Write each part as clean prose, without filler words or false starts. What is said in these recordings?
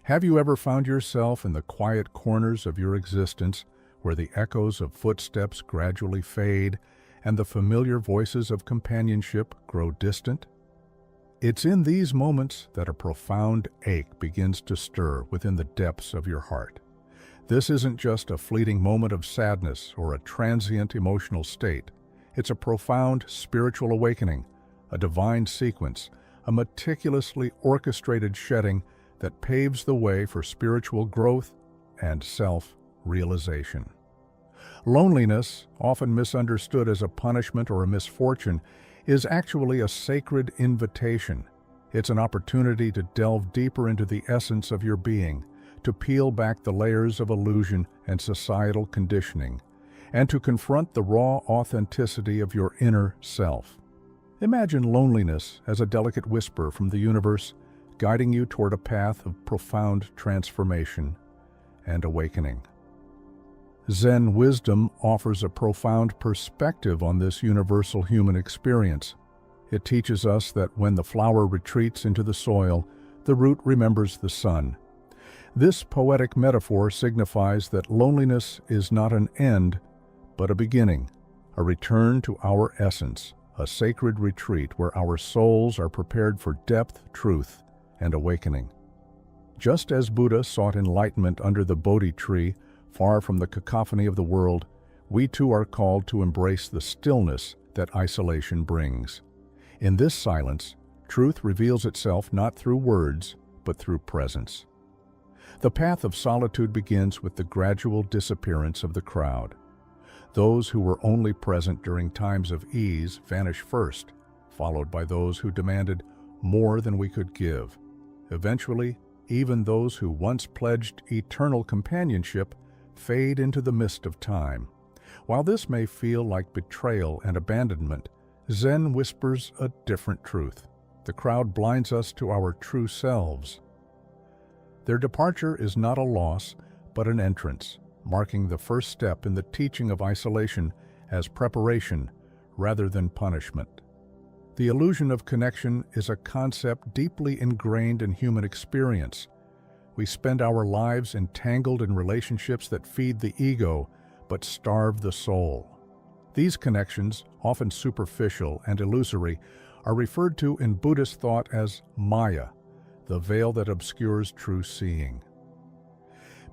Have you ever found yourself in the quiet corners of your existence where the echoes of footsteps gradually fade and the familiar voices of companionship grow distant? It's in these moments that a profound ache begins to stir within the depths of your heart. This isn't just a fleeting moment of sadness or a transient emotional state. It's a profound spiritual awakening, a divine sequence, a meticulously orchestrated shedding that paves the way for spiritual growth and self-realization. Loneliness, often misunderstood as a punishment or a misfortune, is actually a sacred invitation. It's an opportunity to delve deeper into the essence of your being, to peel back the layers of illusion and societal conditioning, and to confront the raw authenticity of your inner self. Imagine loneliness as a delicate whisper from the universe, guiding you toward a path of profound transformation and awakening. Zen wisdom offers a profound perspective on this universal human experience. It teaches us that when the flower retreats into the soil, the root remembers the sun. This poetic metaphor signifies that loneliness is not an end, but a beginning, a return to our essence, a sacred retreat where our souls are prepared for depth, truth, and awakening. Just as Buddha sought enlightenment under the Bodhi tree, far from the cacophony of the world, we too are called to embrace the stillness that isolation brings. In this silence, truth reveals itself not through words, but through presence. The path of solitude begins with the gradual disappearance of the crowd. Those who were only present during times of ease vanish first, followed by those who demanded more than we could give. Eventually, even those who once pledged eternal companionship fade into the mist of time. While this may feel like betrayal and abandonment, Zen whispers a different truth. The crowd blinds us to our true selves. Their departure is not a loss, but an entrance, marking the first step in the teaching of isolation as preparation rather than punishment. The illusion of connection is a concept deeply ingrained in human experience. We spend our lives entangled in relationships that feed the ego but starve the soul. These connections, often superficial and illusory, are referred to in Buddhist thought as Maya, the veil that obscures true seeing.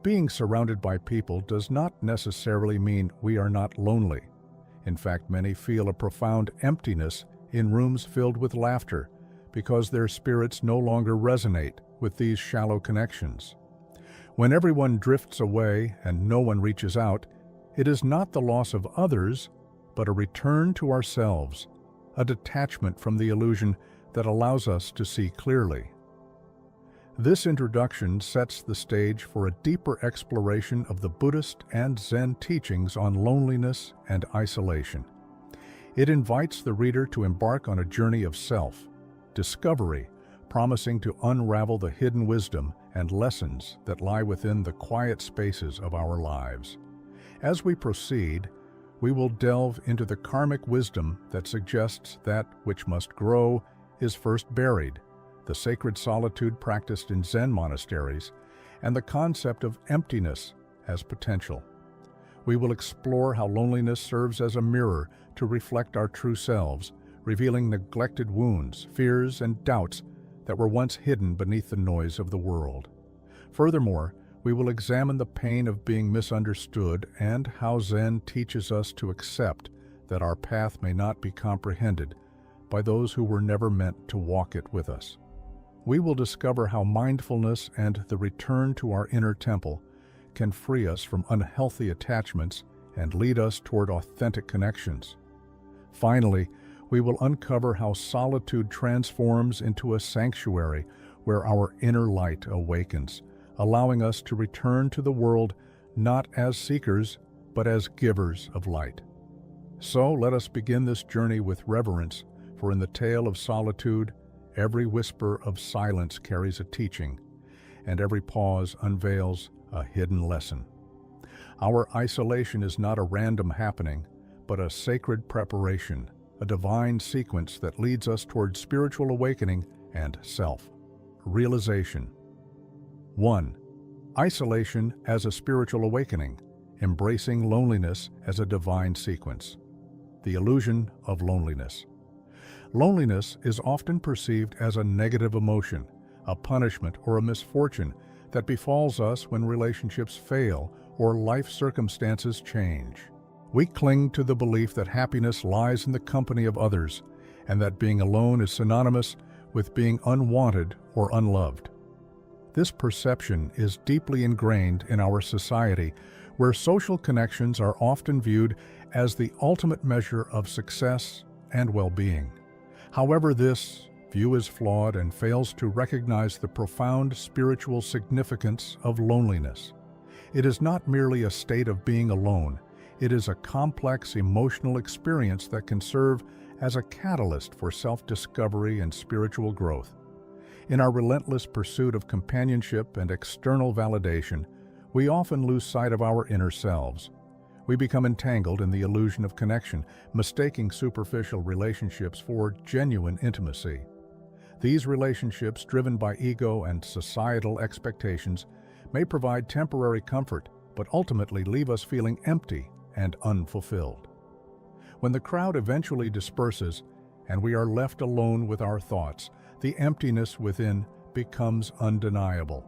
Being surrounded by people does not necessarily mean we are not lonely. In fact, many feel a profound emptiness in rooms filled with laughter because their spirits no longer resonate with these shallow connections. When everyone drifts away and no one reaches out, it is not the loss of others, but a return to ourselves, a detachment from the illusion that allows us to see clearly. This introduction sets the stage for a deeper exploration of the Buddhist and Zen teachings on loneliness and isolation. It invites the reader to embark on a journey of self-discovery, promising to unravel the hidden wisdom and lessons that lie within the quiet spaces of our lives. As we proceed, we will delve into the karmic wisdom that suggests that which must grow is first buried, the sacred solitude practiced in Zen monasteries, and the concept of emptiness as potential. We will explore how loneliness serves as a mirror to reflect our true selves, revealing neglected wounds, fears, and doubts that were once hidden beneath the noise of the world. Furthermore, we will examine the pain of being misunderstood and how Zen teaches us to accept that our path may not be comprehended by those who were never meant to walk it with us. We will discover how mindfulness and the return to our inner temple can free us from unhealthy attachments and lead us toward authentic connections. Finally, we will uncover how solitude transforms into a sanctuary where our inner light awakens, allowing us to return to the world not as seekers, but as givers of light. So let us begin this journey with reverence, for in the tale of solitude, every whisper of silence carries a teaching, and every pause unveils a hidden lesson. Our isolation is not a random happening, but a sacred preparation, a divine sequence that leads us toward spiritual awakening and self-realization. 1. Isolation as a spiritual awakening, embracing loneliness as a divine sequence. The illusion of loneliness. Loneliness is often perceived as a negative emotion, a punishment or a misfortune that befalls us when relationships fail or life circumstances change. We cling to the belief that happiness lies in the company of others, and that being alone is synonymous with being unwanted or unloved. This perception is deeply ingrained in our society, where social connections are often viewed as the ultimate measure of success and well-being. However, this view is flawed and fails to recognize the profound spiritual significance of loneliness. It is not merely a state of being alone. It is a complex emotional experience that can serve as a catalyst for self-discovery and spiritual growth. In our relentless pursuit of companionship and external validation, we often lose sight of our inner selves. We become entangled in the illusion of connection, mistaking superficial relationships for genuine intimacy. These relationships, driven by ego and societal expectations, may provide temporary comfort, but ultimately leave us feeling empty and unfulfilled. When the crowd eventually disperses and we are left alone with our thoughts, the emptiness within becomes undeniable.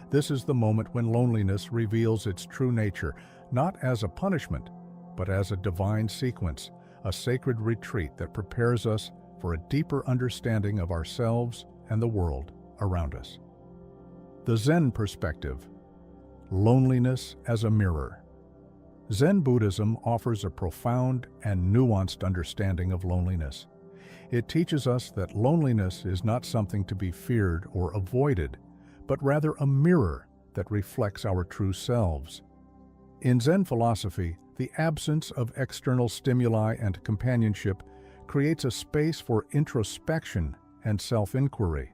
This is the moment when loneliness reveals its true nature, not as a punishment, but as a divine sequence, a sacred retreat that prepares us for a deeper understanding of ourselves and the world around us. The Zen perspective. Loneliness as a mirror. Zen Buddhism offers a profound and nuanced understanding of loneliness. It teaches us that loneliness is not something to be feared or avoided, but rather a mirror that reflects our true selves. In Zen philosophy, the absence of external stimuli and companionship creates a space for introspection and self-inquiry.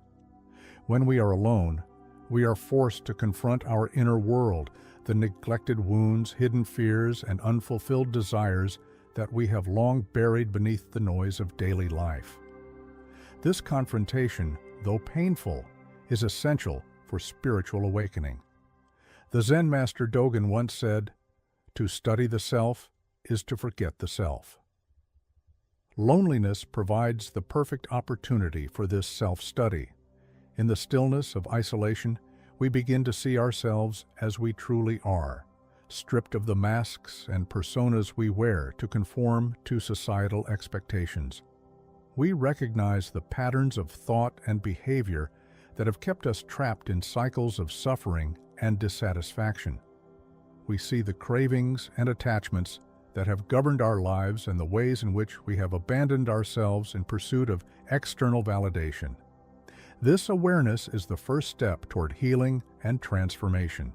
When we are alone, we are forced to confront our inner world, the neglected wounds, hidden fears, and unfulfilled desires that we have long buried beneath the noise of daily life. This confrontation, though painful, is essential for spiritual awakening. The Zen master Dogen once said, "To study the self is to forget the self." Loneliness provides the perfect opportunity for this self-study. In the stillness of isolation, we begin to see ourselves as we truly are, stripped of the masks and personas we wear to conform to societal expectations. We recognize the patterns of thought and behavior that have kept us trapped in cycles of suffering and dissatisfaction. We see the cravings and attachments that have governed our lives and the ways in which we have abandoned ourselves in pursuit of external validation. This awareness is the first step toward healing and transformation.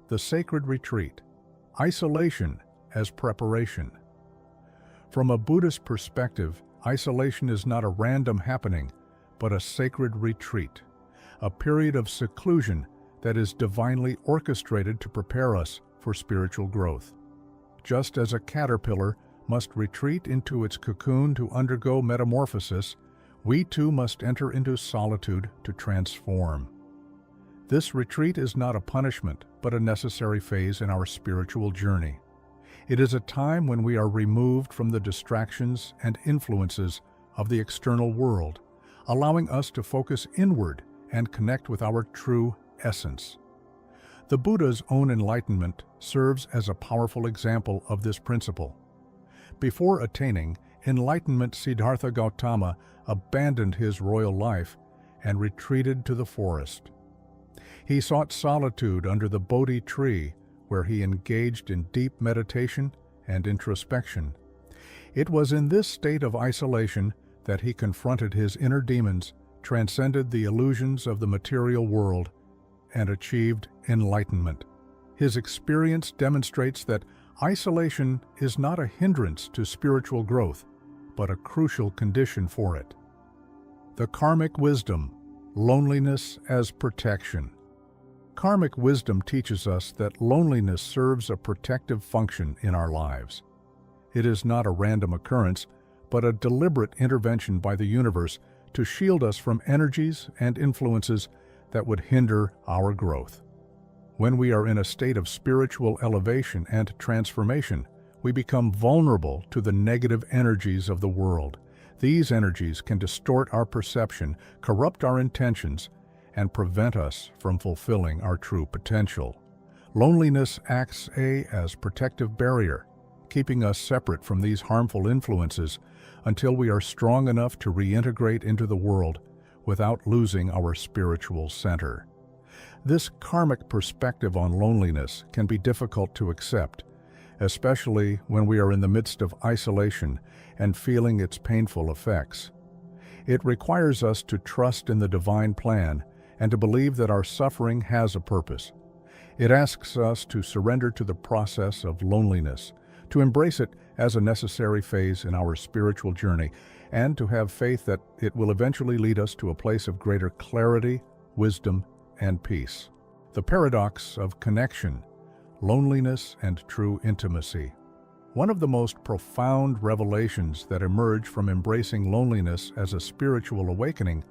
The sacred retreat. Isolation as preparation. From a Buddhist perspective, isolation is not a random happening, but a sacred retreat, a period of seclusion that is divinely orchestrated to prepare us for spiritual growth. Just as a caterpillar must retreat into its cocoon to undergo metamorphosis, we too must enter into solitude to transform. This retreat is not a punishment, but a necessary phase in our spiritual journey. It is a time when we are removed from the distractions and influences of the external world, allowing us to focus inward and connect with our true essence. The Buddha's own enlightenment serves as a powerful example of this principle. Before attaining enlightenment, Siddhartha Gautama abandoned his royal life and retreated to the forest. He sought solitude under the Bodhi tree, where he engaged in deep meditation and introspection. It was in this state of isolation that he confronted his inner demons, transcended the illusions of the material world, and achieved enlightenment. His experience demonstrates that isolation is not a hindrance to spiritual growth, but a crucial condition for it. The karmic wisdom, loneliness as protection. Karmic wisdom teaches us that loneliness serves a protective function in our lives. It is not a random occurrence, but a deliberate intervention by the universe to shield us from energies and influences that would hinder our growth. When we are in a state of spiritual elevation and transformation, we become vulnerable to the negative energies of the world. These energies can distort our perception, corrupt our intentions, and prevent us from fulfilling our true potential. Loneliness acts as a protective barrier, keeping us separate from these harmful influences until we are strong enough to reintegrate into the world without losing our spiritual center. This karmic perspective on loneliness can be difficult to accept, especially when we are in the midst of isolation and feeling its painful effects. It requires us to trust in the divine plan and to believe that our suffering has a purpose. It asks us to surrender to the process of loneliness, to embrace it as a necessary phase in our spiritual journey, and to have faith that it will eventually lead us to a place of greater clarity, wisdom, and peace. The paradox of connection, loneliness, and true intimacy. One of the most profound revelations that emerge from embracing loneliness as a spiritual awakening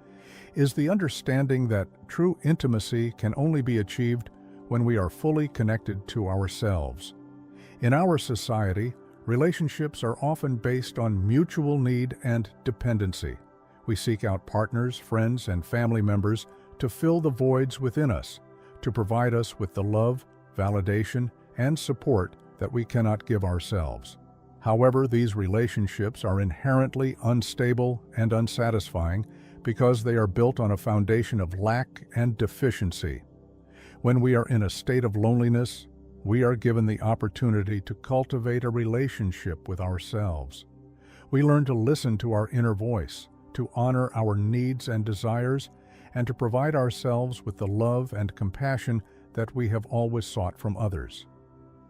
is the understanding that true intimacy can only be achieved when we are fully connected to ourselves. In our society, relationships are often based on mutual need and dependency. We seek out partners, friends, and family members to fill the voids within us, to provide us with the love, validation, and support that we cannot give ourselves. However, these relationships are inherently unstable and unsatisfying because they are built on a foundation of lack and deficiency. When we are in a state of loneliness, we are given the opportunity to cultivate a relationship with ourselves. We learn to listen to our inner voice, to honor our needs and desires, and to provide ourselves with the love and compassion that we have always sought from others.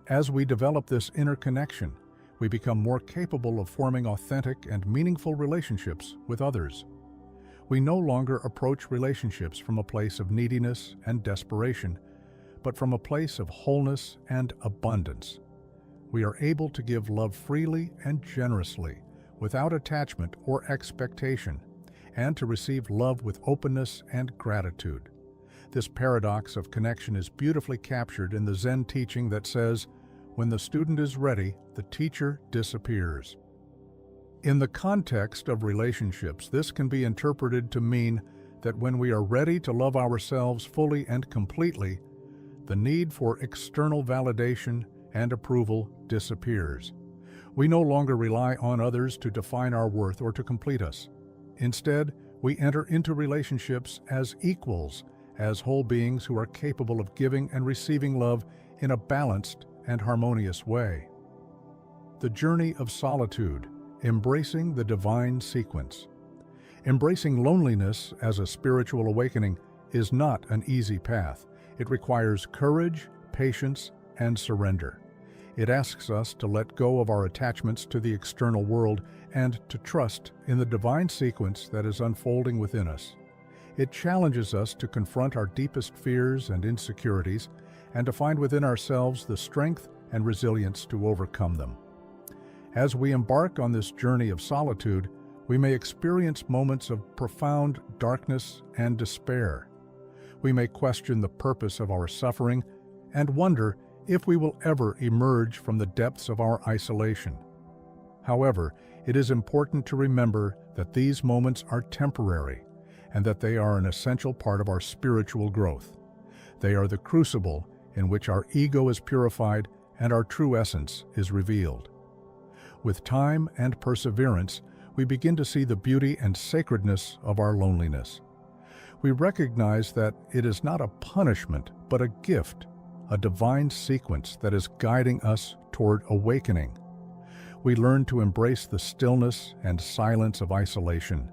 As we develop this inner connection, we become more capable of forming authentic and meaningful relationships with others. We no longer approach relationships from a place of neediness and desperation, but from a place of wholeness and abundance. We are able to give love freely and generously, without attachment or expectation, and to receive love with openness and gratitude. This paradox of connection is beautifully captured in the Zen teaching that says, "When the student is ready, the teacher disappears." In the context of relationships, this can be interpreted to mean that when we are ready to love ourselves fully and completely, the need for external validation and approval disappears. We no longer rely on others to define our worth or to complete us. Instead, we enter into relationships as equals, as whole beings who are capable of giving and receiving love in a balanced and harmonious way. The journey of solitude, embracing the divine sequence. Embracing loneliness as a spiritual awakening is not an easy path. It requires courage, patience, and surrender. It asks us to let go of our attachments to the external world and to trust in the divine sequence that is unfolding within us. It challenges us to confront our deepest fears and insecurities and to find within ourselves the strength and resilience to overcome them. As we embark on this journey of solitude, we may experience moments of profound darkness and despair. We may question the purpose of our suffering and wonder if we will ever emerge from the depths of our isolation. However, it is important to remember that these moments are temporary and that they are an essential part of our spiritual growth. They are the crucible in which our ego is purified and our true essence is revealed. With time and perseverance, we begin to see the beauty and sacredness of our loneliness. We recognize that it is not a punishment, but a gift, a divine sequence that is guiding us toward awakening. We learn to embrace the stillness and silence of isolation,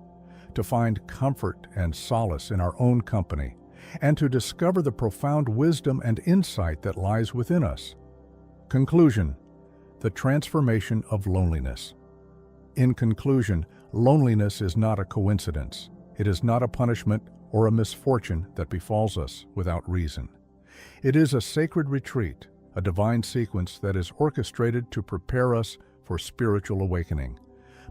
to find comfort and solace in our own company, and to discover the profound wisdom and insight that lies within us. Conclusion: the transformation of loneliness. In conclusion, loneliness is not a coincidence. It is not a punishment or a misfortune that befalls us without reason. It is a sacred retreat, a divine sequence that is orchestrated to prepare us for spiritual awakening.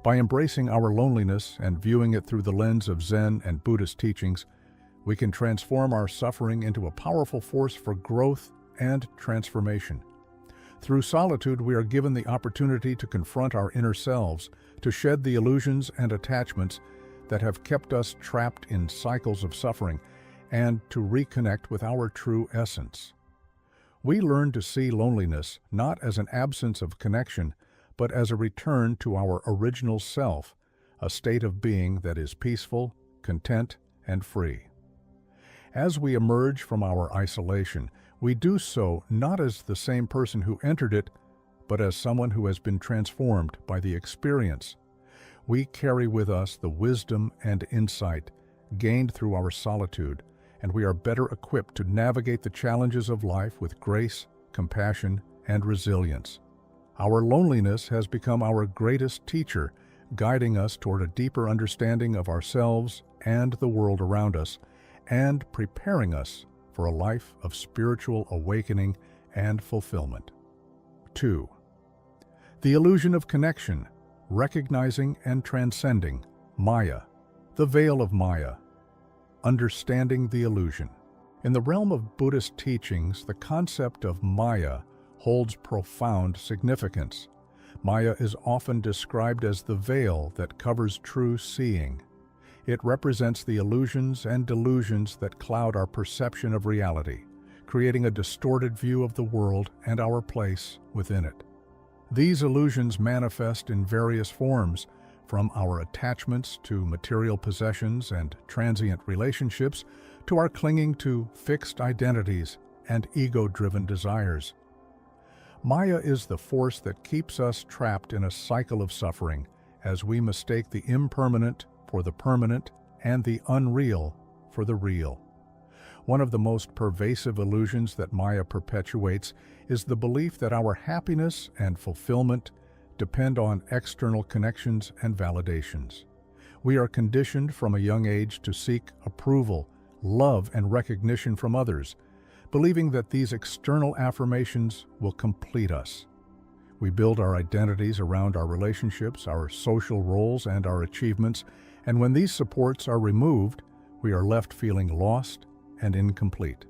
By embracing our loneliness and viewing it through the lens of Zen and Buddhist teachings, We can transform our suffering into a powerful force for growth and transformation. Through solitude, we are given the opportunity to confront our inner selves, to shed the illusions and attachments that have kept us trapped in cycles of suffering, and to reconnect with our true essence. We learn to see loneliness not as an absence of connection, but as a return to our original self, a state of being that is peaceful, content, and free. As we emerge from our isolation, we do so not as the same person who entered it, but as someone who has been transformed by the experience. We carry with us the wisdom and insight gained through our solitude, and we are better equipped to navigate the challenges of life with grace, compassion, and resilience. Our loneliness has become our greatest teacher, guiding us toward a deeper understanding of ourselves and the world around us, and preparing us for a life of spiritual awakening and fulfillment. 2. The illusion of connection, recognizing and transcending Maya, the veil of Maya. Understanding the illusion. In the realm of Buddhist teachings, the concept of Maya holds profound significance. Maya is often described as the veil that covers true seeing. It represents the illusions and delusions that cloud our perception of reality, creating a distorted view of the world and our place within it. These illusions manifest in various forms, from our attachments to material possessions and transient relationships, to our clinging to fixed identities and ego-driven desires. Maya is the force that keeps us trapped in a cycle of suffering as we mistake the impermanent for the permanent and the unreal for the real. One of the most pervasive illusions that Maya perpetuates is the belief that our happiness and fulfillment depend on external connections and validations. We are conditioned from a young age to seek approval, love, and recognition from others, believing that these external affirmations will complete us. We build our identities around our relationships, our social roles, and our achievements, and when these supports are removed, we are left feeling lost and incomplete.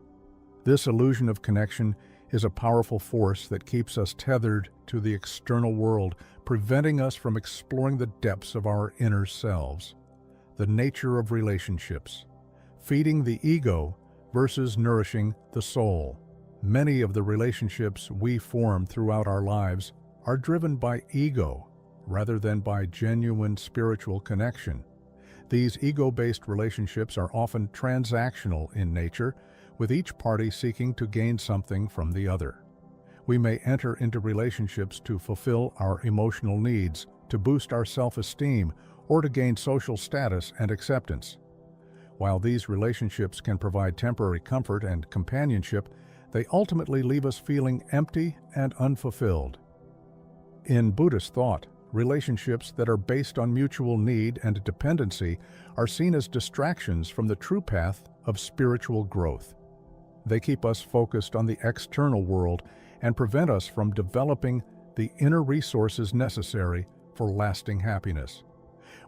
This illusion of connection is a powerful force that keeps us tethered to the external world, preventing us from exploring the depths of our inner selves. The nature of relationships, feeding the ego versus nourishing the soul. Many of the relationships we form throughout our lives are driven by ego rather than by genuine spiritual connection. These ego-based relationships are often transactional in nature, with each party seeking to gain something from the other. We may enter into relationships to fulfill our emotional needs, to boost our self-esteem, or to gain social status and acceptance. While these relationships can provide temporary comfort and companionship, they ultimately leave us feeling empty and unfulfilled. In Buddhist thought, relationships that are based on mutual need and dependency are seen as distractions from the true path of spiritual growth. They keep us focused on the external world and prevent us from developing the inner resources necessary for lasting happiness.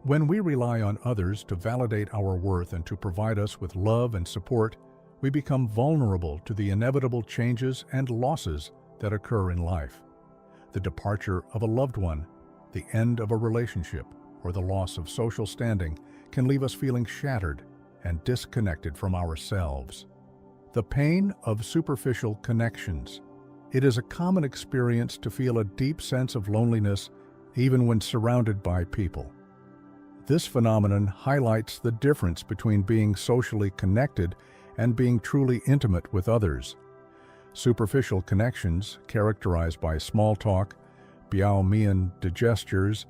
When we rely on others to validate our worth and to provide us with love and support, we become vulnerable to the inevitable changes and losses that occur in life. The departure of a loved one, the end of a relationship, or the loss of social standing can leave us feeling shattered and disconnected from ourselves. The pain of superficial connections. It is a common experience to feel a deep sense of loneliness even when surrounded by people. This phenomenon highlights the difference between being socially connected and being truly intimate with others. Superficial connections, characterized by small talk, biao-mian gestures,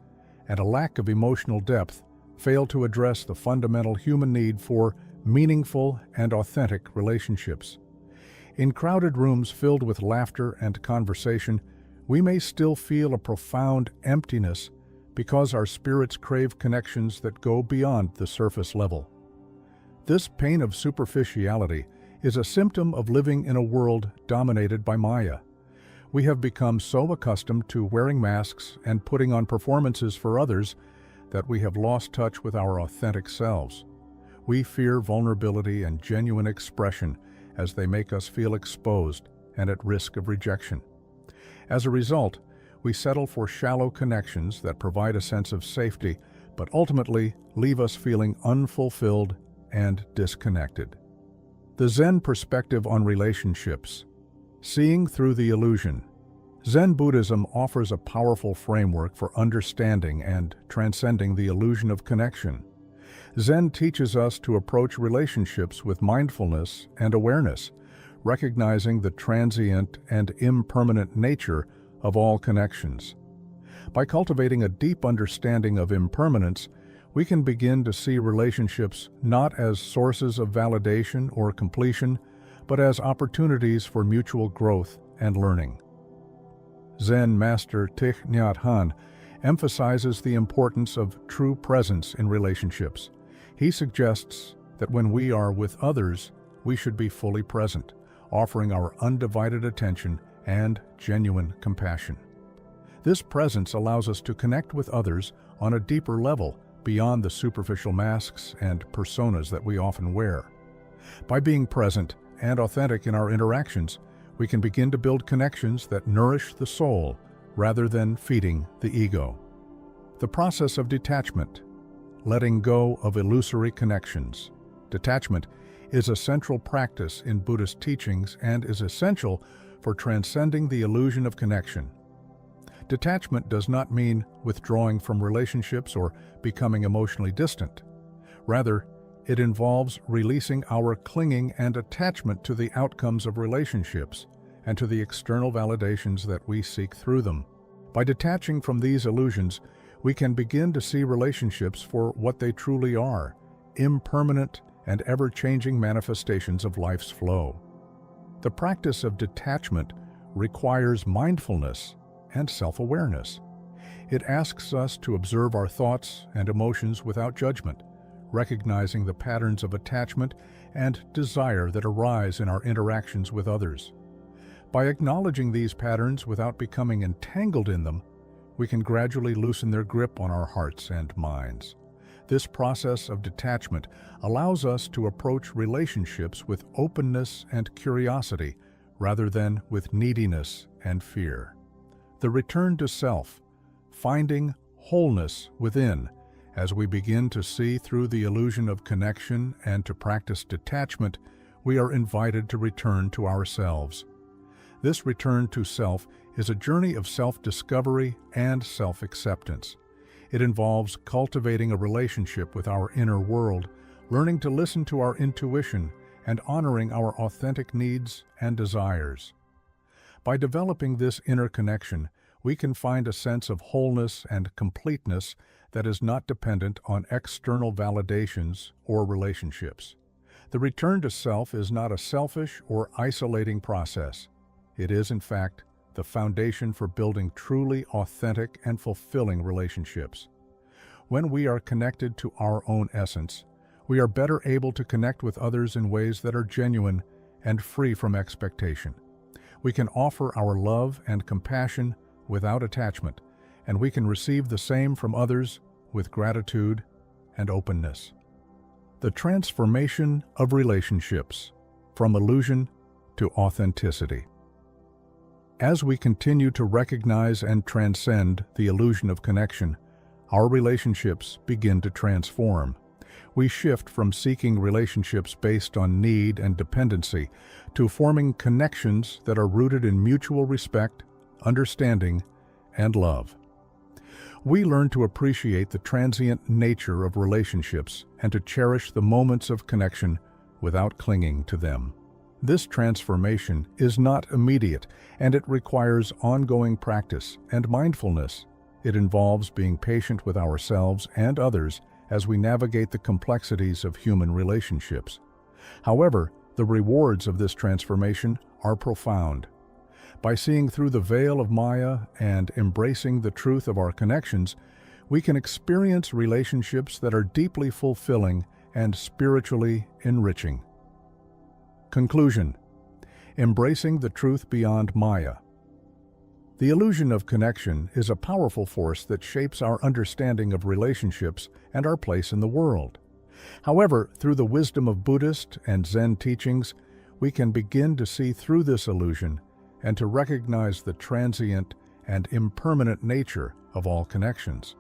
and a lack of emotional depth, fail to address the fundamental human need for meaningful and authentic relationships. In crowded rooms filled with laughter and conversation, we may still feel a profound emptiness because our spirits crave connections that go beyond the surface level. This pain of superficiality is a symptom of living in a world dominated by Maya. We have become so accustomed to wearing masks and putting on performances for others that we have lost touch with our authentic selves. We fear vulnerability and genuine expression as they make us feel exposed and at risk of rejection. As a result, we settle for shallow connections that provide a sense of safety, but ultimately leave us feeling unfulfilled and disconnected. The Zen perspective on relationships. Seeing through the illusion. Zen Buddhism offers a powerful framework for understanding and transcending the illusion of connection. Zen teaches us to approach relationships with mindfulness and awareness, recognizing the transient and impermanent nature of all connections. By cultivating a deep understanding of impermanence, we can begin to see relationships not as sources of validation or completion, but as opportunities for mutual growth and learning. Zen Master Thich Nhat Hanh emphasizes the importance of true presence in relationships. He suggests that when we are with others, we should be fully present, offering our undivided attention and genuine compassion. This presence allows us to connect with others on a deeper level beyond the superficial masks and personas that we often wear. By being present and authentic in our interactions, we can begin to build connections that nourish the soul rather than feeding the ego. The process of detachment, letting go of illusory connections. Detachment is a central practice in Buddhist teachings and is essential for transcending the illusion of connection. Detachment does not mean withdrawing from relationships or becoming emotionally distant. Rather, it involves releasing our clinging and attachment to the outcomes of relationships and to the external validations that we seek through them. By detaching from these illusions, we can begin to see relationships for what they truly are, impermanent and ever-changing manifestations of life's flow. The practice of detachment requires mindfulness and self-awareness. It asks us to observe our thoughts and emotions without judgment, recognizing the patterns of attachment and desire that arise in our interactions with others. By acknowledging these patterns without becoming entangled in them, we can gradually loosen their grip on our hearts and minds. This process of detachment allows us to approach relationships with openness and curiosity rather than with neediness and fear. The return to self, finding wholeness within. As we begin to see through the illusion of connection and to practice detachment, we are invited to return to ourselves. This return to self is a journey of self-discovery and self-acceptance. It involves cultivating a relationship with our inner world, learning to listen to our intuition, and honoring our authentic needs and desires. By developing this inner connection, we can find a sense of wholeness and completeness that is not dependent on external validations or relationships. The return to self is not a selfish or isolating process. It is, in fact, the foundation for building truly authentic and fulfilling relationships. When we are connected to our own essence, we are better able to connect with others in ways that are genuine and free from expectation. We can offer our love and compassion without attachment, and we can receive the same from others with gratitude and openness. The transformation of relationships, from illusion to authenticity. As we continue to recognize and transcend the illusion of connection, our relationships begin to transform. We shift from seeking relationships based on need and dependency to forming connections that are rooted in mutual respect, understanding, and love. We learn to appreciate the transient nature of relationships and to cherish the moments of connection without clinging to them. This transformation is not immediate, and it requires ongoing practice and mindfulness. It involves being patient with ourselves and others as we navigate the complexities of human relationships. However, the rewards of this transformation are profound. By seeing through the veil of Maya and embracing the truth of our connections, we can experience relationships that are deeply fulfilling and spiritually enriching. Conclusion: embracing the truth beyond Maya. The illusion of connection is a powerful force that shapes our understanding of relationships and our place in the world. However, through the wisdom of Buddhist and Zen teachings, we can begin to see through this illusion and to recognize the transient and impermanent nature of all connections.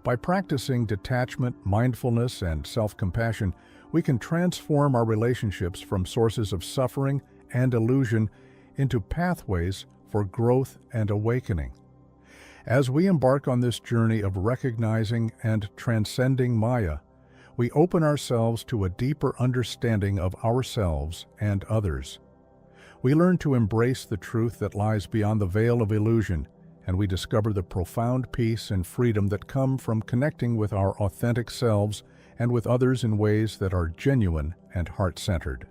By practicing detachment, mindfulness, and self-compassion, we can transform our relationships from sources of suffering and illusion into pathways for growth and awakening. As we embark on this journey of recognizing and transcending Maya, we open ourselves to a deeper understanding of ourselves and others. We learn to embrace the truth that lies beyond the veil of illusion, and we discover the profound peace and freedom that come from connecting with our authentic selves and with others in ways that are genuine and heart-centered.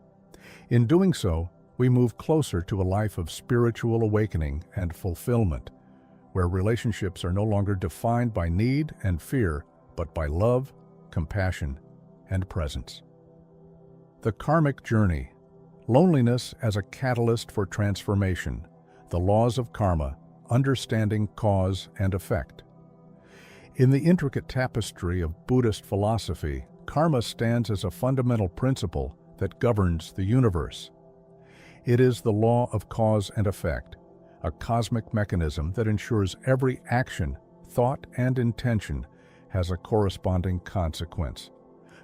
In doing so, we move closer to a life of spiritual awakening and fulfillment, where relationships are no longer defined by need and fear, but by love, compassion, and presence. The karmic journey. Loneliness as a catalyst for transformation. The laws of karma, understanding cause and effect. In the intricate tapestry of Buddhist philosophy, karma stands as a fundamental principle that governs the universe. It is the law of cause and effect, a cosmic mechanism that ensures every action, thought, and intention has a corresponding consequence.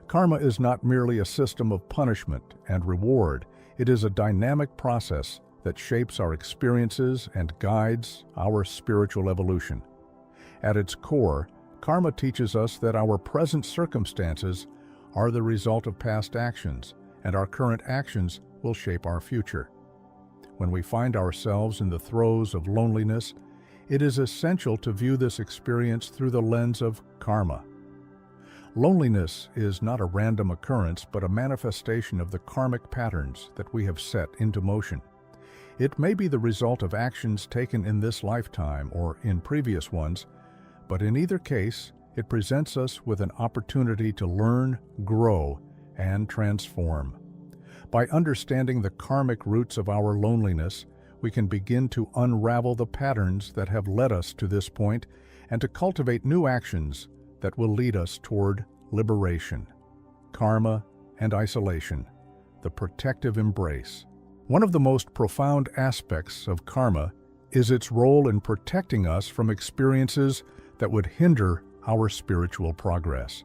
Karma is not merely a system of punishment and reward, it is a dynamic process that shapes our experiences and guides our spiritual evolution. At its core, karma teaches us that our present circumstances are the result of past actions, and our current actions will shape our future. When we find ourselves in the throes of loneliness, it is essential to view this experience through the lens of karma. Loneliness is not a random occurrence, but a manifestation of the karmic patterns that we have set into motion. It may be the result of actions taken in this lifetime or in previous ones, but in either case, it presents us with an opportunity to learn, grow, and transform. By understanding the karmic roots of our loneliness, we can begin to unravel the patterns that have led us to this point and to cultivate new actions that will lead us toward liberation. Karma and isolation, the protective embrace. One of the most profound aspects of karma is its role in protecting us from experiences that would hinder our spiritual progress.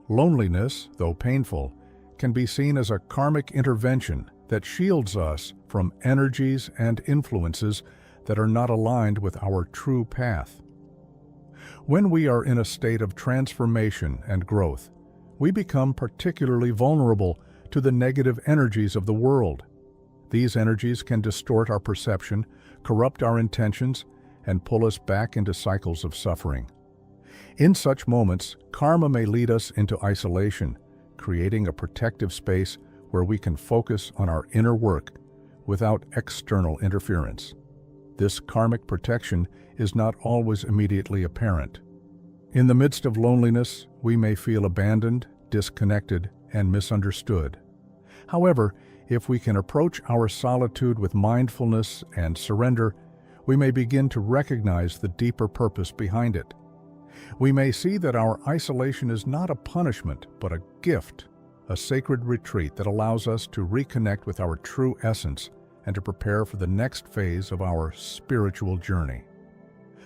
Loneliness, though painful, can be seen as a karmic intervention that shields us from energies and influences that are not aligned with our true path. When we are in a state of transformation and growth, we become particularly vulnerable to the negative energies of the world. These energies can distort our perception, corrupt our intentions, and pull us back into cycles of suffering. In such moments, karma may lead us into isolation, creating a protective space where we can focus on our inner work without external interference. This karmic protection is not always immediately apparent. In the midst of loneliness, we may feel abandoned, disconnected, and misunderstood. However, if we can approach our solitude with mindfulness and surrender, we may begin to recognize the deeper purpose behind it. We may see that our isolation is not a punishment, but a gift, a sacred retreat that allows us to reconnect with our true essence and to prepare for the next phase of our spiritual journey.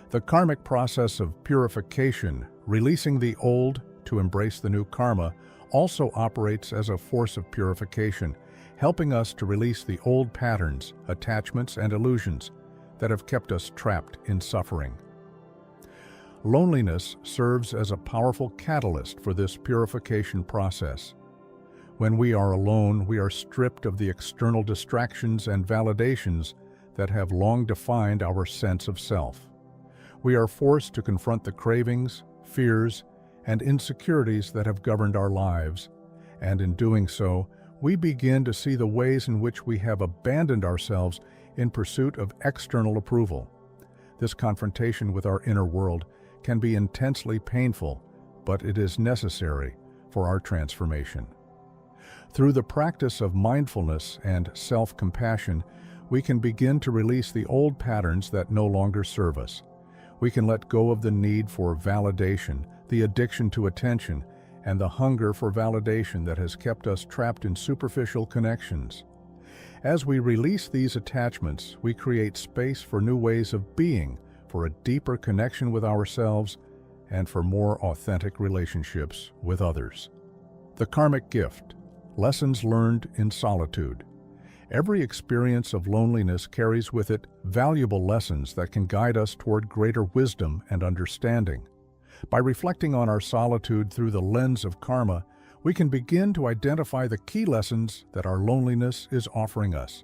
The karmic process of purification, releasing the old to embrace the new karma, also operates as a force of purification, helping us to release the old patterns, attachments, and illusions that have kept us trapped in suffering. Loneliness serves as a powerful catalyst for this purification process. When we are alone, we are stripped of the external distractions and validations that have long defined our sense of self. We are forced to confront the cravings, fears, and insecurities that have governed our lives, and in doing so, we begin to see the ways in which we have abandoned ourselves in pursuit of external approval. This confrontation with our inner world can be intensely painful, but it is necessary for our transformation. Through the practice of mindfulness and self-compassion, we can begin to release the old patterns that no longer serve us. We can let go of the need for validation, the addiction to attention, and the hunger for validation that has kept us trapped in superficial connections. As we release these attachments, we create space for new ways of being, for a deeper connection with ourselves, and for more authentic relationships with others. The karmic gift, lessons learned in solitude. Every experience of loneliness carries with it valuable lessons that can guide us toward greater wisdom and understanding. By reflecting on our solitude through the lens of karma, we can begin to identify the key lessons that our loneliness is offering us.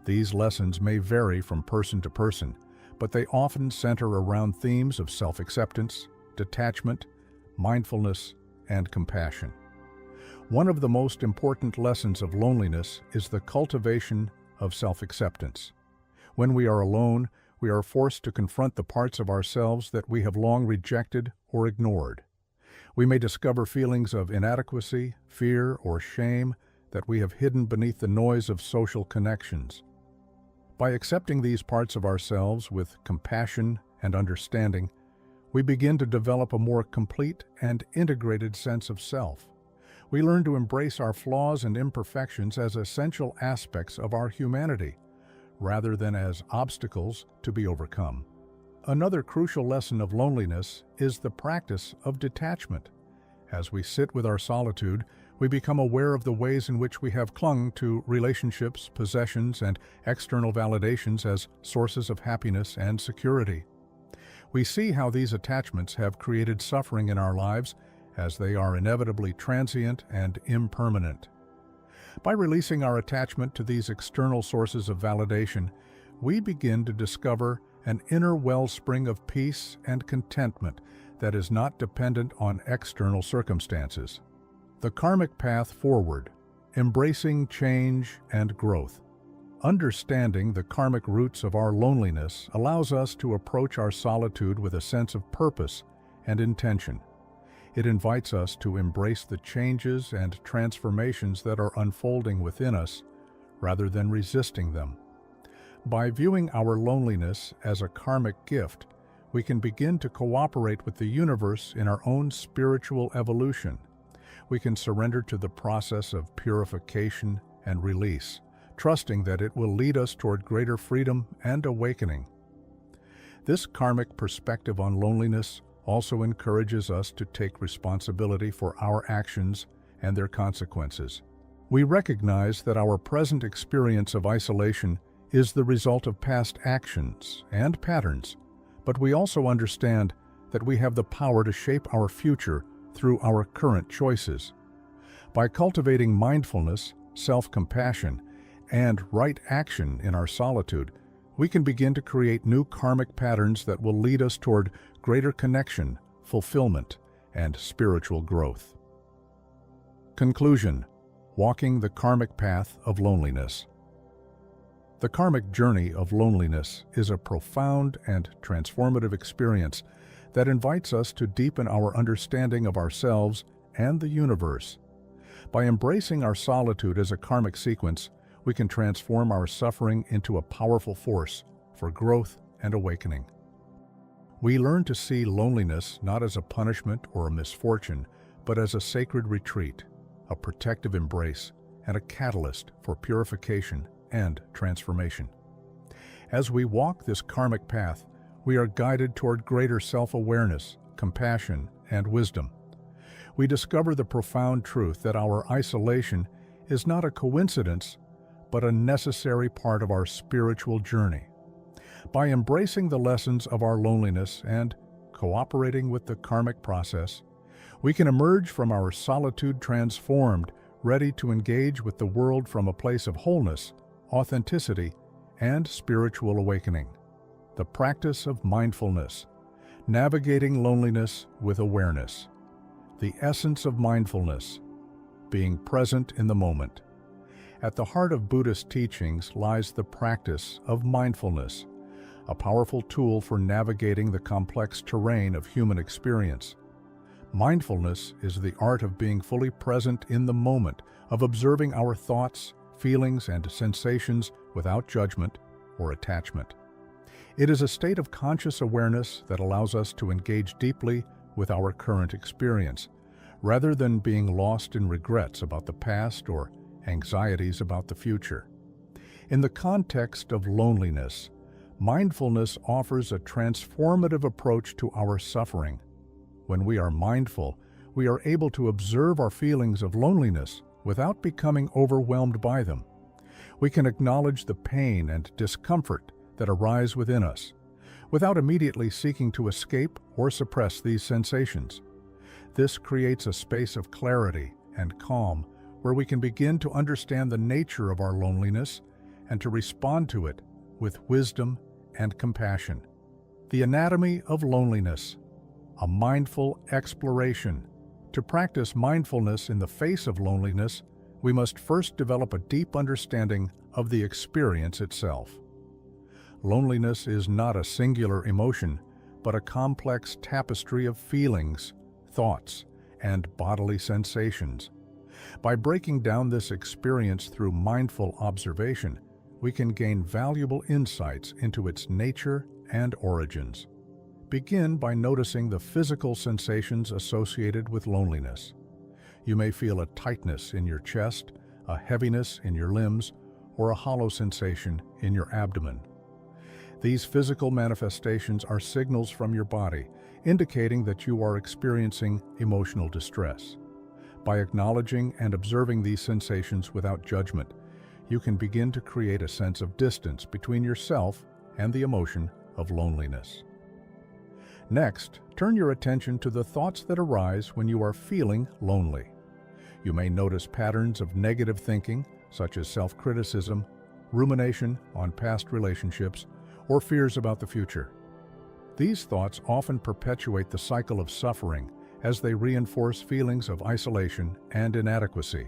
These lessons may vary from person to person, but they often center around themes of self-acceptance, detachment, mindfulness, and compassion. One of the most important lessons of loneliness is the cultivation of self-acceptance. When we are alone, we are forced to confront the parts of ourselves that we have long rejected or ignored. We may discover feelings of inadequacy, fear, or shame that we have hidden beneath the noise of social connections. By accepting these parts of ourselves with compassion and understanding, we begin to develop a more complete and integrated sense of self. We learn to embrace our flaws and imperfections as essential aspects of our humanity, rather than as obstacles to be overcome. Another crucial lesson of loneliness is the practice of detachment. As we sit with our solitude, we become aware of the ways in which we have clung to relationships, possessions, and external validations as sources of happiness and security. We see how these attachments have created suffering in our lives, as they are inevitably transient and impermanent. By releasing our attachment to these external sources of validation, we begin to discover an inner wellspring of peace and contentment that is not dependent on external circumstances. The karmic path forward, embracing change and growth. Understanding the karmic roots of our loneliness allows us to approach our solitude with a sense of purpose and intention. It invites us to embrace the changes and transformations that are unfolding within us, rather than resisting them. By viewing our loneliness as a karmic gift, we can begin to cooperate with the universe in our own spiritual evolution. We can surrender to the process of purification and release, trusting that it will lead us toward greater freedom and awakening. This karmic perspective on loneliness also encourages us to take responsibility for our actions and their consequences. We recognize that our present experience of isolation is the result of past actions and patterns, but we also understand that we have the power to shape our future through our current choices. By cultivating mindfulness, self-compassion, and right action in our solitude, we can begin to create new karmic patterns that will lead us toward greater connection, fulfillment, and spiritual growth. Conclusion: walking the karmic path of loneliness. The karmic journey of loneliness is a profound and transformative experience that invites us to deepen our understanding of ourselves and the universe. By embracing our solitude as a karmic sequence, we can transform our suffering into a powerful force for growth and awakening. We learn to see loneliness not as a punishment or a misfortune, but as a sacred retreat, a protective embrace, and a catalyst for purification and transformation. As we walk this karmic path, we are guided toward greater self-awareness, compassion, and wisdom. We discover the profound truth that our isolation is not a coincidence, but a necessary part of our spiritual journey. By embracing the lessons of our loneliness and cooperating with the karmic process, we can emerge from our solitude transformed, ready to engage with the world from a place of wholeness, authenticity, and spiritual awakening. The practice of mindfulness, navigating loneliness with awareness. The essence of mindfulness, being present in the moment. At the heart of Buddhist teachings lies the practice of mindfulness, a powerful tool for navigating the complex terrain of human experience. Mindfulness is the art of being fully present in the moment, of observing our thoughts, feelings, and sensations without judgment or attachment. It is a state of conscious awareness that allows us to engage deeply with our current experience, rather than being lost in regrets about the past or anxieties about the future. In the context of loneliness, mindfulness offers a transformative approach to our suffering. When we are mindful, we are able to observe our feelings of loneliness without becoming overwhelmed by them. We can acknowledge the pain and discomfort that arise within us, without immediately seeking to escape or suppress these sensations. This creates a space of clarity and calm where we can begin to understand the nature of our loneliness and to respond to it with wisdom and compassion. The anatomy of loneliness, a mindful exploration. To practice mindfulness in the face of loneliness, we must first develop a deep understanding of the experience itself. Loneliness is not a singular emotion, but a complex tapestry of feelings, thoughts, and bodily sensations. By breaking down this experience through mindful observation, we can gain valuable insights into its nature and origins. Begin by noticing the physical sensations associated with loneliness. You may feel a tightness in your chest, a heaviness in your limbs, or a hollow sensation in your abdomen. These physical manifestations are signals from your body, indicating that you are experiencing emotional distress. By acknowledging and observing these sensations without judgment, you can begin to create a sense of distance between yourself and the emotion of loneliness. Next, turn your attention to the thoughts that arise when you are feeling lonely. You may notice patterns of negative thinking, such as self-criticism, rumination on past relationships, or fears about the future. These thoughts often perpetuate the cycle of suffering as they reinforce feelings of isolation and inadequacy.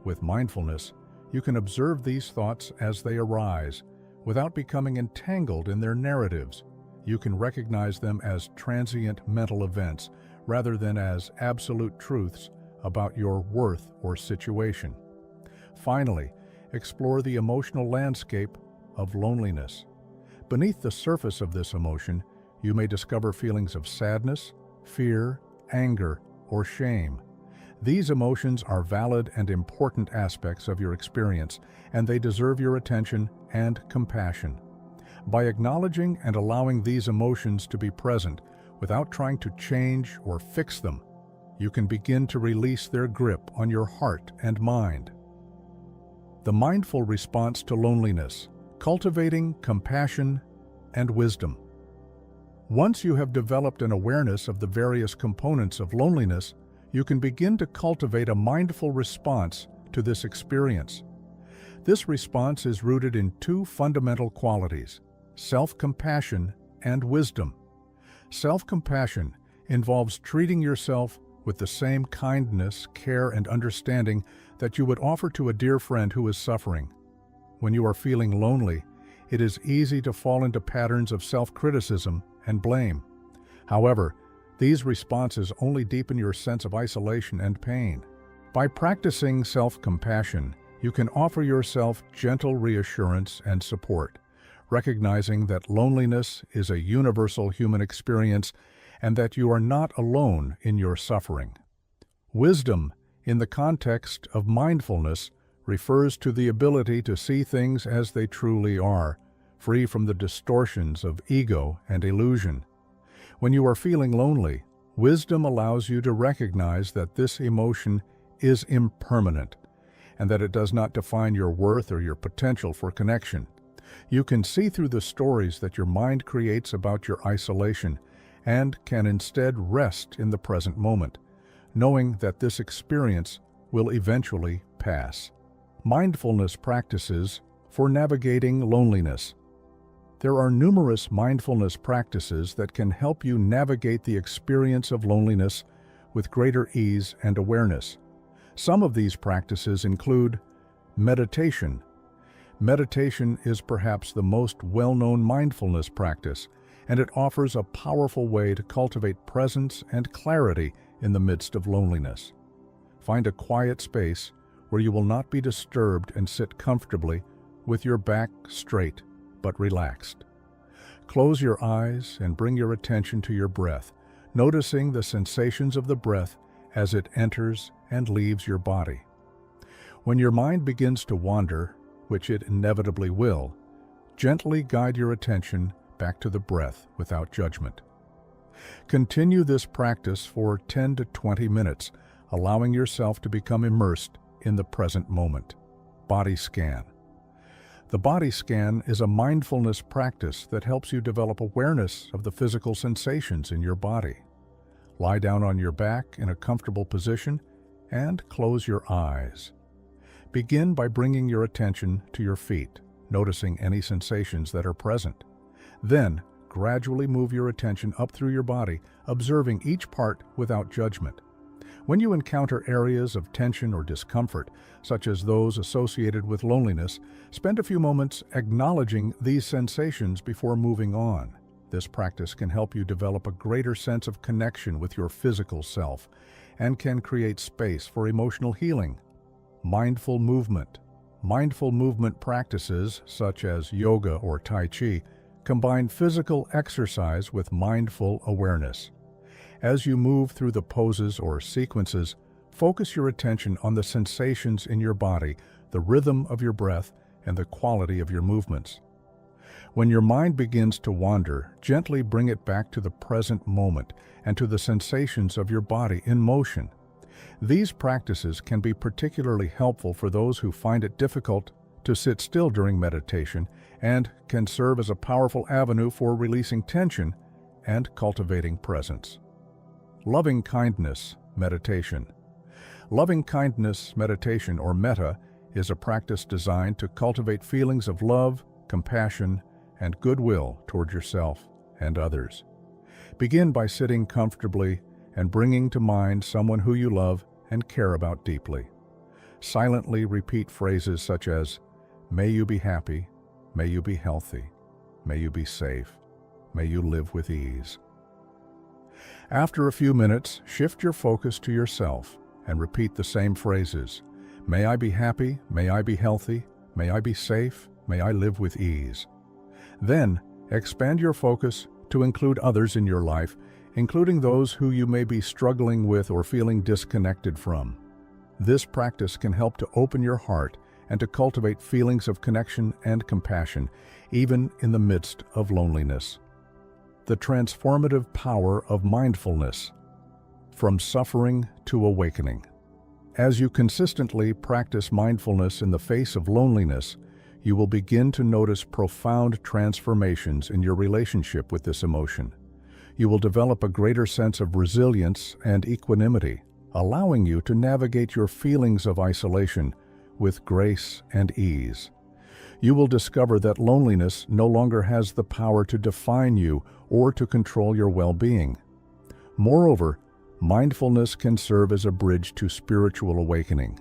With mindfulness, you can observe these thoughts as they arise, without becoming entangled in their narratives. You can recognize them as transient mental events rather than as absolute truths about your worth or situation. Finally, explore the emotional landscape of loneliness. Beneath the surface of this emotion, you may discover feelings of sadness, fear, anger, or shame. These emotions are valid and important aspects of your experience, and they deserve your attention and compassion. By acknowledging and allowing these emotions to be present without trying to change or fix them, you can begin to release their grip on your heart and mind. The mindful response to loneliness, cultivating compassion and wisdom. Once you have developed an awareness of the various components of loneliness, you can begin to cultivate a mindful response to this experience. This response is rooted in two fundamental qualities: self-compassion and wisdom. Self-compassion involves treating yourself with the same kindness, care, and understanding that you would offer to a dear friend who is suffering. When you are feeling lonely, it is easy to fall into patterns of self-criticism and blame. However, these responses only deepen your sense of isolation and pain. By practicing self-compassion, you can offer yourself gentle reassurance and support, recognizing that loneliness is a universal human experience and that you are not alone in your suffering. Wisdom, in the context of mindfulness, refers to the ability to see things as they truly are, free from the distortions of ego and illusion. When you are feeling lonely, wisdom allows you to recognize that this emotion is impermanent and that it does not define your worth or your potential for connection. You can see through the stories that your mind creates about your isolation and can instead rest in the present moment, knowing that this experience will eventually pass. Mindfulness practices for navigating loneliness. There are numerous mindfulness practices that can help you navigate the experience of loneliness with greater ease and awareness. Some of these practices include meditation. Meditation is perhaps the most well-known mindfulness practice, and it offers a powerful way to cultivate presence and clarity in the midst of loneliness. Find a quiet space where you will not be disturbed and sit comfortably with your back straight but relaxed. Close your eyes and bring your attention to your breath, noticing the sensations of the breath as it enters and leaves your body. When your mind begins to wander, which it inevitably will, gently guide your attention back to the breath without judgment. Continue this practice for 10 to 20 minutes, allowing yourself to become immersed in the present moment. Body scan. The body scan is a mindfulness practice that helps you develop awareness of the physical sensations in your body. Lie down on your back in a comfortable position and close your eyes. Begin by bringing your attention to your feet, noticing any sensations that are present. Then, gradually move your attention up through your body, observing each part without judgment. When you encounter areas of tension or discomfort, such as those associated with loneliness, spend a few moments acknowledging these sensations before moving on. This practice can help you develop a greater sense of connection with your physical self and can create space for emotional healing. Mindful movement. Mindful movement practices, such as yoga or Tai Chi, combine physical exercise with mindful awareness. As you move through the poses or sequences, focus your attention on the sensations in your body, the rhythm of your breath, and the quality of your movements. When your mind begins to wander, gently bring it back to the present moment and to the sensations of your body in motion. These practices can be particularly helpful for those who find it difficult to sit still during meditation and can serve as a powerful avenue for releasing tension and cultivating presence. Loving kindness meditation. Loving kindness meditation, or metta, is a practice designed to cultivate feelings of love, compassion, and goodwill toward yourself and others. Begin by sitting comfortably and bringing to mind someone who you love and care about deeply. Silently repeat phrases such as, "May you be happy, may you be healthy, may you be safe, may you live with ease." After a few minutes, shift your focus to yourself and repeat the same phrases. "May I be happy, may I be healthy, may I be safe, may I live with ease." Then, expand your focus to include others in your life, including those who you may be struggling with or feeling disconnected from. This practice can help to open your heart and to cultivate feelings of connection and compassion, even in the midst of loneliness. The transformative power of mindfulness. From suffering to awakening. As you consistently practice mindfulness in the face of loneliness, you will begin to notice profound transformations in your relationship with this emotion. You will develop a greater sense of resilience and equanimity, allowing you to navigate your feelings of isolation with grace and ease. You will discover that loneliness no longer has the power to define you or to control your well-being. Moreover, mindfulness can serve as a bridge to spiritual awakening.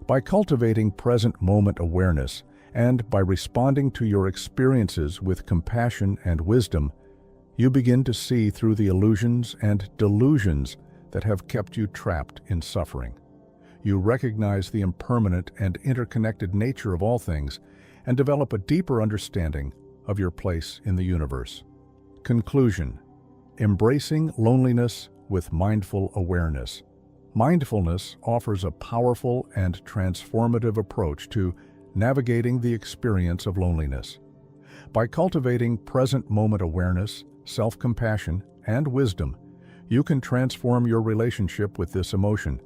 By cultivating present moment awareness and by responding to your experiences with compassion and wisdom, you begin to see through the illusions and delusions that have kept you trapped in suffering. You recognize the impermanent and interconnected nature of all things and develop a deeper understanding of your place in the universe. Conclusion: embracing loneliness with mindful awareness. Mindfulness offers a powerful and transformative approach to navigating the experience of loneliness. By cultivating present moment awareness, self-compassion, and wisdom, you can transform your relationship with this emotion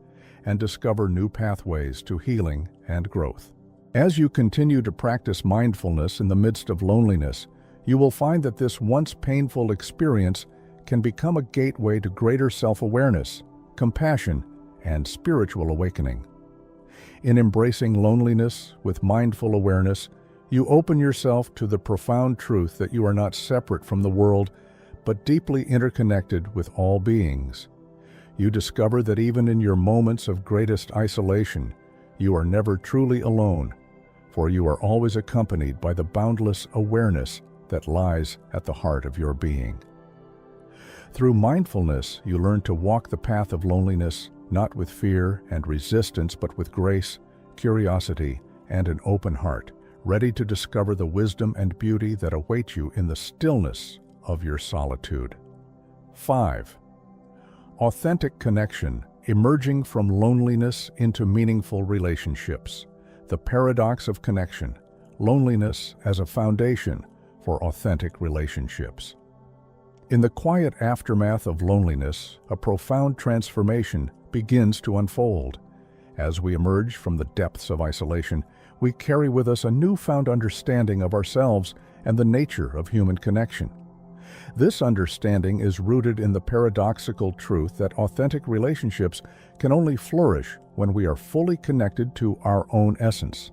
and discover new pathways to healing and growth. As you continue to practice mindfulness in the midst of loneliness, you will find that this once painful experience can become a gateway to greater self-awareness, compassion, and spiritual awakening. In embracing loneliness with mindful awareness, you open yourself to the profound truth that you are not separate from the world, but deeply interconnected with all beings. You discover that even in your moments of greatest isolation, you are never truly alone, for you are always accompanied by the boundless awareness that lies at the heart of your being. Through mindfulness, you learn to walk the path of loneliness not with fear and resistance, but with grace, curiosity, and an open heart, ready to discover the wisdom and beauty that await you in the stillness of your solitude. 5. Authentic connection Emerging from loneliness into meaningful relationships. The paradox of connection. Loneliness as a foundation for authentic relationships. In the quiet aftermath of loneliness, a profound transformation begins to unfold. As we emerge from the depths of isolation, we carry with us a newfound understanding of ourselves and the nature of human connection. This understanding is rooted in the paradoxical truth that authentic relationships can only flourish when we are fully connected to our own essence.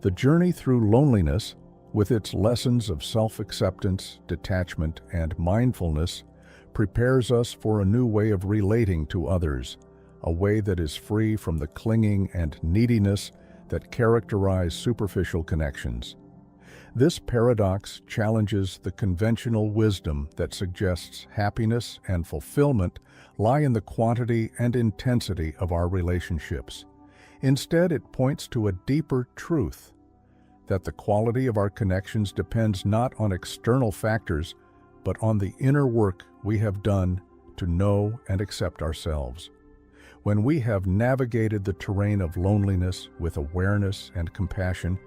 The journey through loneliness, with its lessons of self-acceptance, detachment, and mindfulness, prepares us for a new way of relating to others, a way that is free from the clinging and neediness that characterize superficial connections. This paradox challenges the conventional wisdom that suggests happiness and fulfillment lie in the quantity and intensity of our relationships. Instead, it points to a deeper truth, that the quality of our connections depends not on external factors, but on the inner work we have done to know and accept ourselves. When we have navigated the terrain of loneliness with awareness and compassion,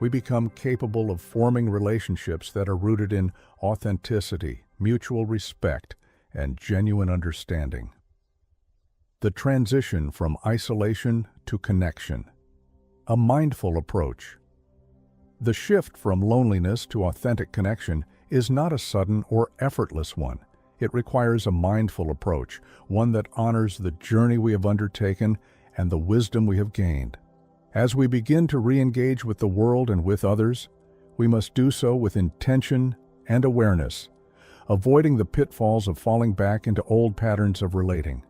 we become capable of forming relationships that are rooted in authenticity, mutual respect, and genuine understanding. The transition from isolation to connection. A mindful approach. The shift from loneliness to authentic connection is not a sudden or effortless one. It requires a mindful approach, one that honors the journey we have undertaken and the wisdom we have gained. As we begin to re-engage with the world and with others, we must do so with intention and awareness, avoiding the pitfalls of falling back into old patterns of relating.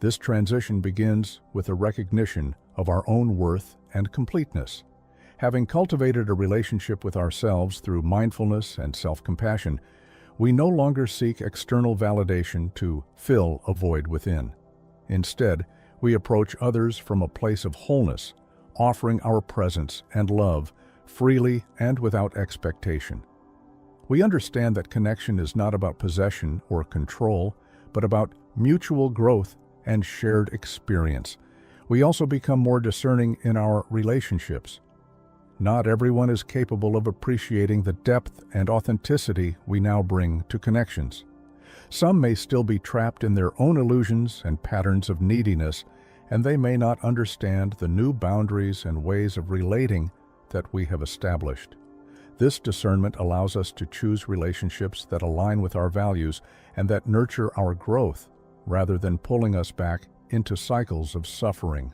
This transition begins with a recognition of our own worth and completeness. Having cultivated a relationship with ourselves through mindfulness and self-compassion, we no longer seek external validation to fill a void within. Instead, we approach others from a place of wholeness, offering our presence and love freely and without expectation. We understand that connection is not about possession or control, but about mutual growth and shared experience. We also become more discerning in our relationships. Not everyone is capable of appreciating the depth and authenticity we now bring to connections. Some may still be trapped in their own illusions and patterns of neediness, and they may not understand the new boundaries and ways of relating that we have established. This discernment allows us to choose relationships that align with our values and that nurture our growth, rather than pulling us back into cycles of suffering.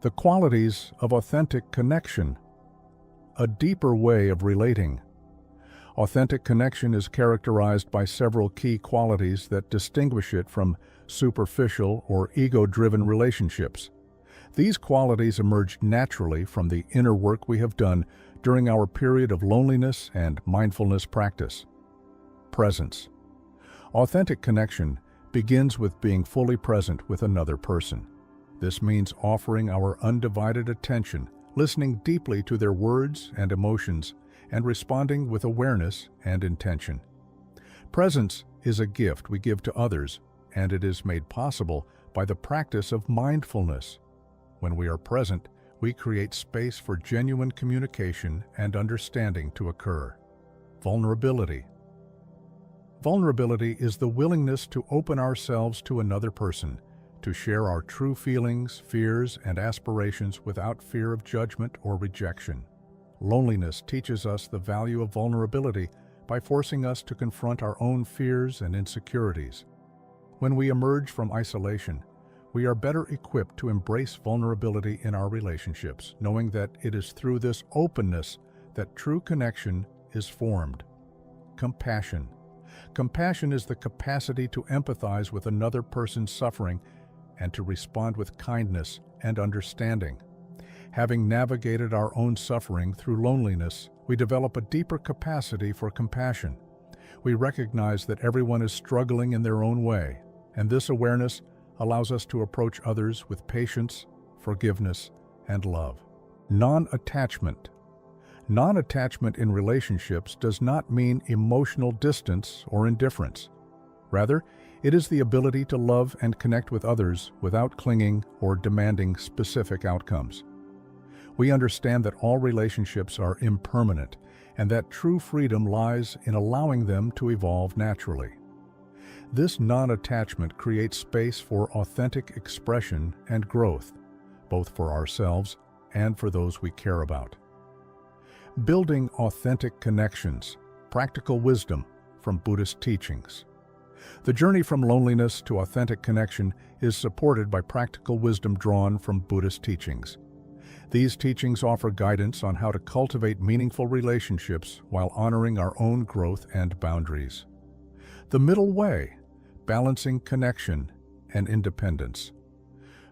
The qualities of authentic connection. A deeper way of relating. Authentic connection is characterized by several key qualities that distinguish it from superficial or ego-driven relationships. These qualities emerge naturally from the inner work we have done during our period of loneliness and mindfulness practice. Presence. Authentic connection begins with being fully present with another person. This means offering our undivided attention, listening deeply to their words and emotions, and responding with awareness and intention. Presence is a gift we give to others, and it is made possible by the practice of mindfulness. When we are present, we create space for genuine communication and understanding to occur. Vulnerability. Vulnerability is the willingness to open ourselves to another person, to share our true feelings, fears, and aspirations without fear of judgment or rejection. Loneliness teaches us the value of vulnerability by forcing us to confront our own fears and insecurities. When we emerge from isolation, we are better equipped to embrace vulnerability in our relationships, knowing that it is through this openness that true connection is formed. Compassion. Compassion is the capacity to empathize with another person's suffering and to respond with kindness and understanding. Having navigated our own suffering through loneliness, we develop a deeper capacity for compassion. We recognize that everyone is struggling in their own way, and this awareness allows us to approach others with patience, forgiveness, and love. Non-attachment. Non-attachment in relationships does not mean emotional distance or indifference. Rather, It is the ability to love and connect with others without clinging or demanding specific outcomes. We understand that all relationships are impermanent and that true freedom lies in allowing them to evolve naturally. This non-attachment creates space for authentic expression and growth, both for ourselves and for those we care about. Building authentic connections, practical wisdom from Buddhist teachings. The journey from loneliness to authentic connection is supported by practical wisdom drawn from Buddhist teachings. These teachings offer guidance on how to cultivate meaningful relationships while honoring our own growth and boundaries. The middle way, balancing connection and independence.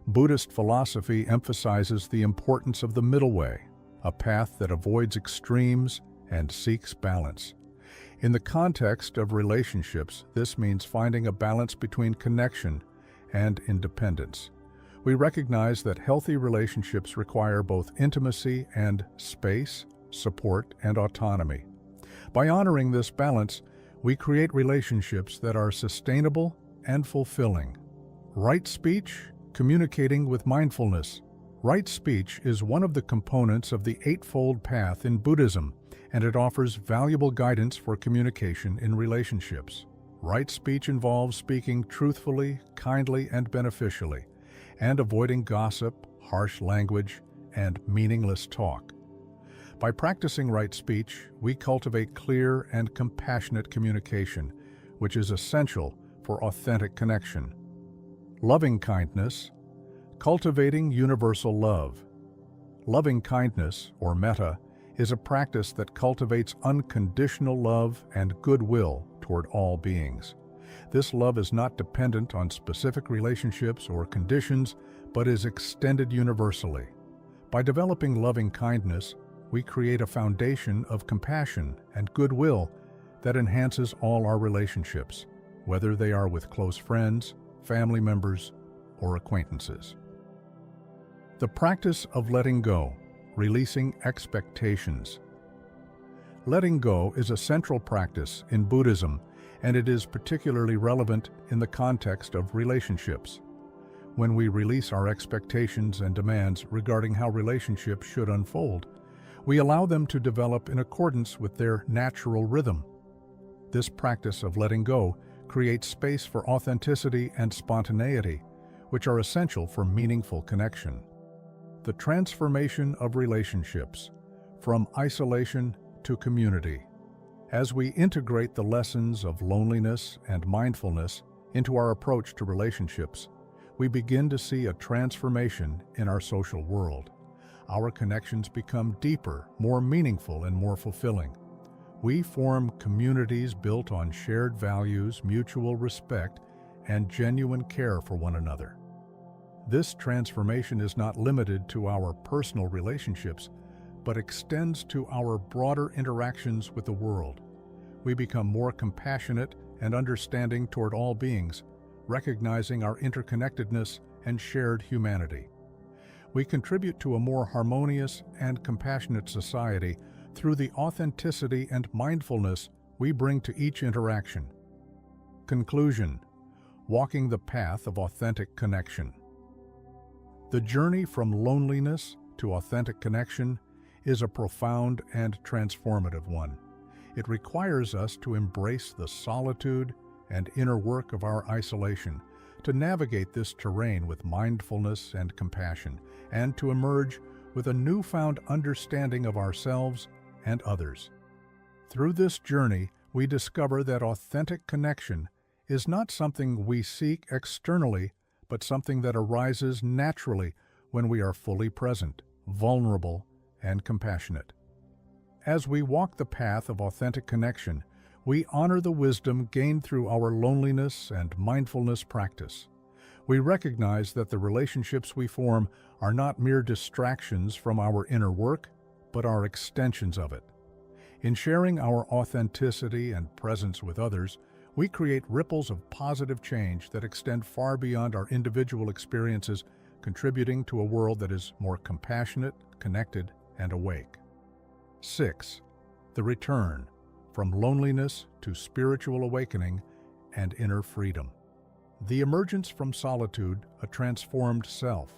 Buddhist philosophy emphasizes the importance of the middle way, a path that avoids extremes and seeks balance. In the context of relationships, this means finding a balance between connection and independence. We recognize that healthy relationships require both intimacy and space, support, and autonomy. By honoring this balance, we create relationships that are sustainable and fulfilling. Right speech, communicating with mindfulness. Right speech is one of the components of the Eightfold Path in Buddhism, and it offers valuable guidance for communication in relationships. Right speech involves speaking truthfully, kindly, and beneficially, and avoiding gossip, harsh language, and meaningless talk. By practicing right speech, we cultivate clear and compassionate communication, which is essential for authentic connection. Loving kindness, cultivating universal love. Loving kindness, or metta, is a practice that cultivates unconditional love and goodwill toward all beings. This love is not dependent on specific relationships or conditions, but is extended universally. By developing loving kindness, we create a foundation of compassion and goodwill that enhances all our relationships, whether they are with close friends, family members, or acquaintances. The practice of letting go, releasing expectations. Letting go is a central practice in Buddhism, and it is particularly relevant in the context of relationships. When we release our expectations and demands regarding how relationships should unfold, we allow them to develop in accordance with their natural rhythm. This practice of letting go creates space for authenticity and spontaneity, which are essential for meaningful connection. The transformation of relationships, from isolation to community. As we integrate the lessons of loneliness and mindfulness into our approach to relationships, we begin to see a transformation in our social world. Our connections become deeper, more meaningful, and more fulfilling. We form communities built on shared values, mutual respect, and genuine care for one another. This transformation is not limited to our personal relationships, but extends to our broader interactions with the world. We become more compassionate and understanding toward all beings, recognizing our interconnectedness and shared humanity. We contribute to a more harmonious and compassionate society through the authenticity and mindfulness we bring to each interaction. Conclusion: walking the path of authentic connection. The journey from loneliness to authentic connection is a profound and transformative one. It requires us to embrace the solitude and inner work of our isolation, to navigate this terrain with mindfulness and compassion, and to emerge with a newfound understanding of ourselves and others. Through this journey, we discover that authentic connection is not something we seek externally, but something that arises naturally when we are fully present, vulnerable, and compassionate. As we walk the path of authentic connection, we honor the wisdom gained through our loneliness and mindfulness practice. We recognize that the relationships we form are not mere distractions from our inner work, but are extensions of it. In sharing our authenticity and presence with others, we create ripples of positive change that extend far beyond our individual experiences, contributing to a world that is more compassionate, connected, and awake. 6. The return, from loneliness to spiritual awakening and inner freedom. The emergence from solitude, a transformed self.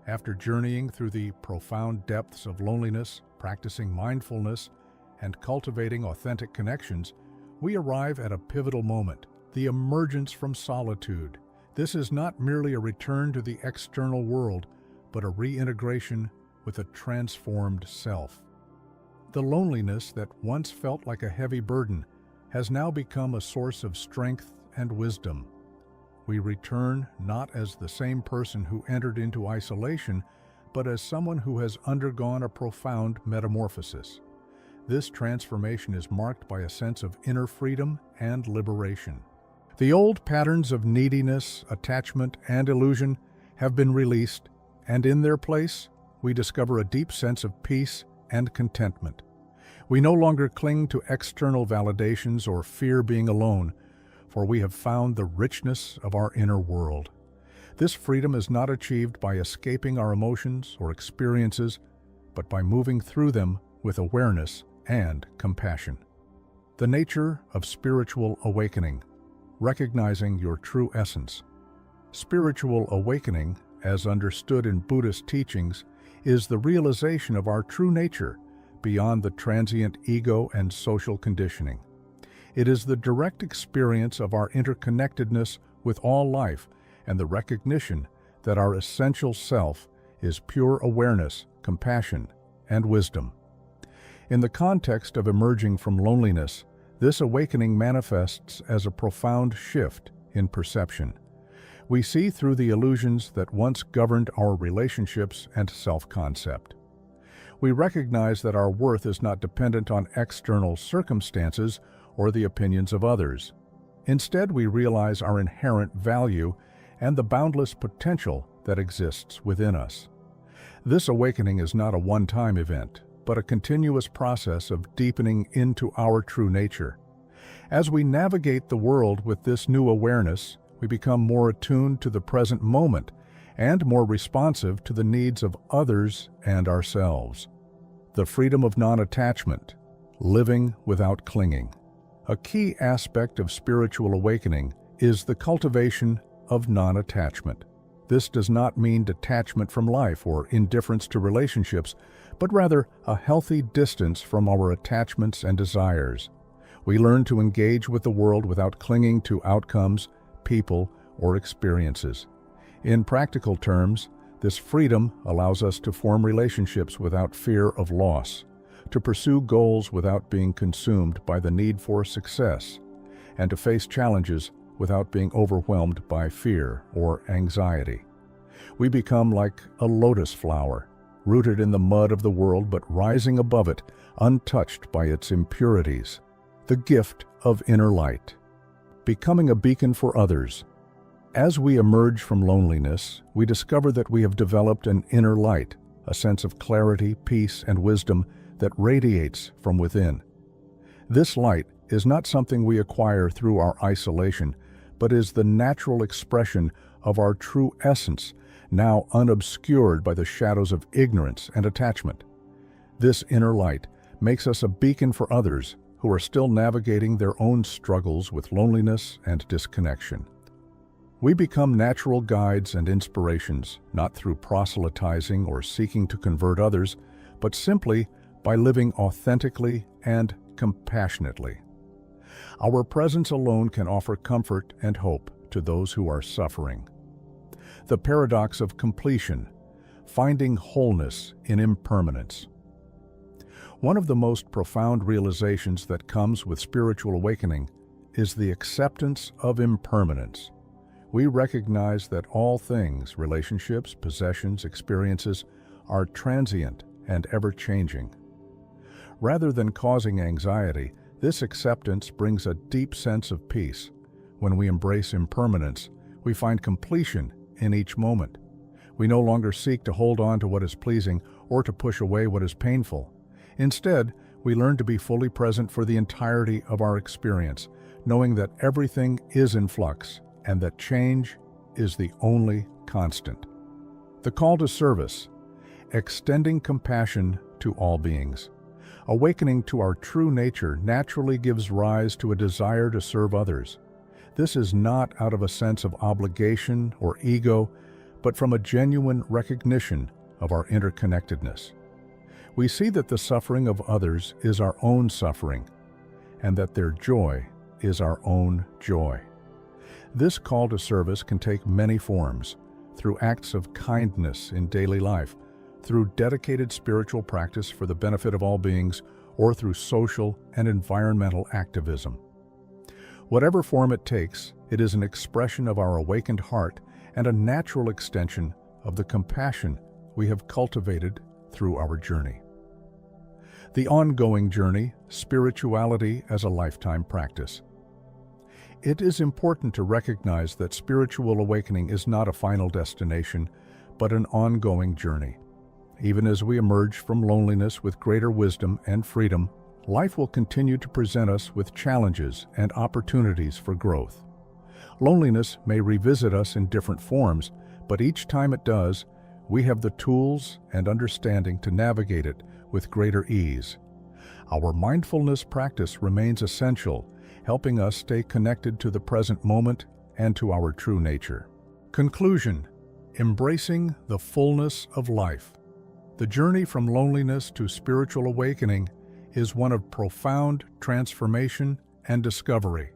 After journeying through the profound depths of loneliness, practicing mindfulness, and cultivating authentic connections, we arrive at a pivotal moment, the emergence from solitude. This is not merely a return to the external world, but a reintegration with a transformed self. The loneliness that once felt like a heavy burden has now become a source of strength and wisdom. We return not as the same person who entered into isolation, but as someone who has undergone a profound metamorphosis. This transformation is marked by a sense of inner freedom and liberation. The old patterns of neediness, attachment, and illusion have been released, and in their place, we discover a deep sense of peace and contentment. We no longer cling to external validations or fear being alone, for we have found the richness of our inner world. This freedom is not achieved by escaping our emotions or experiences, but by moving through them with awareness and compassion. The nature of spiritual awakening, recognizing your true essence. Spiritual awakening, as understood in Buddhist teachings, is the realization of our true nature beyond the transient ego and social conditioning. It is the direct experience of our interconnectedness with all life and the recognition that our essential self is pure awareness, compassion, and wisdom. In the context of emerging from loneliness, this awakening manifests as a profound shift in perception. We see through the illusions that once governed our relationships and self-concept. We recognize that our worth is not dependent on external circumstances or the opinions of others. Instead, we realize our inherent value and the boundless potential that exists within us. This awakening is not a one-time event, but a continuous process of deepening into our true nature. As we navigate the world with this new awareness, we become more attuned to the present moment and more responsive to the needs of others and ourselves. The freedom of non-attachment, living without clinging. A key aspect of spiritual awakening is the cultivation of non-attachment. This does not mean detachment from life or indifference to relationships, but rather a healthy distance from our attachments and desires. We learn to engage with the world without clinging to outcomes, people, or experiences. In practical terms, this freedom allows us to form relationships without fear of loss, to pursue goals without being consumed by the need for success, and to face challenges without being overwhelmed by fear or anxiety. We become like a lotus flower, rooted in the mud of the world but rising above it, untouched by its impurities. The gift of inner light. Becoming a beacon for others. As we emerge from loneliness, we discover that we have developed an inner light, a sense of clarity, peace, and wisdom that radiates from within. This light is not something we acquire through our isolation, but is the natural expression of our true essence, now unobscured by the shadows of ignorance and attachment. This inner light makes us a beacon for others who are still navigating their own struggles with loneliness and disconnection. We become natural guides and inspirations, not through proselytizing or seeking to convert others, but simply by living authentically and compassionately. Our presence alone can offer comfort and hope to those who are suffering. The paradox of completion, finding wholeness in impermanence. One of the most profound realizations that comes with spiritual awakening is the acceptance of impermanence. We recognize that all things, relationships, possessions, experiences, are transient and ever-changing. Rather than causing anxiety, this acceptance brings a deep sense of peace. When we embrace impermanence, we find completion in each moment. We no longer seek to hold on to what is pleasing or to push away what is painful. Instead, we learn to be fully present for the entirety of our experience, knowing that everything is in flux and that change is the only constant. The call to service, extending compassion to all beings. Awakening to our true nature naturally gives rise to a desire to serve others. This is not out of a sense of obligation or ego, but from a genuine recognition of our interconnectedness. We see that the suffering of others is our own suffering, and that their joy is our own joy. This call to service can take many forms, through acts of kindness in daily life, through dedicated spiritual practice for the benefit of all beings, or through social and environmental activism. Whatever form it takes, it is an expression of our awakened heart and a natural extension of the compassion we have cultivated through our journey. The ongoing journey, spirituality as a lifetime practice. It is important to recognize that spiritual awakening is not a final destination, but an ongoing journey. Even as we emerge from loneliness with greater wisdom and freedom, life will continue to present us with challenges and opportunities for growth. Loneliness may revisit us in different forms, but each time it does, we have the tools and understanding to navigate it with greater ease. Our mindfulness practice remains essential, helping us stay connected to the present moment and to our true nature. Conclusion: embracing the fullness of life. The journey from loneliness to spiritual awakening is one of profound transformation and discovery.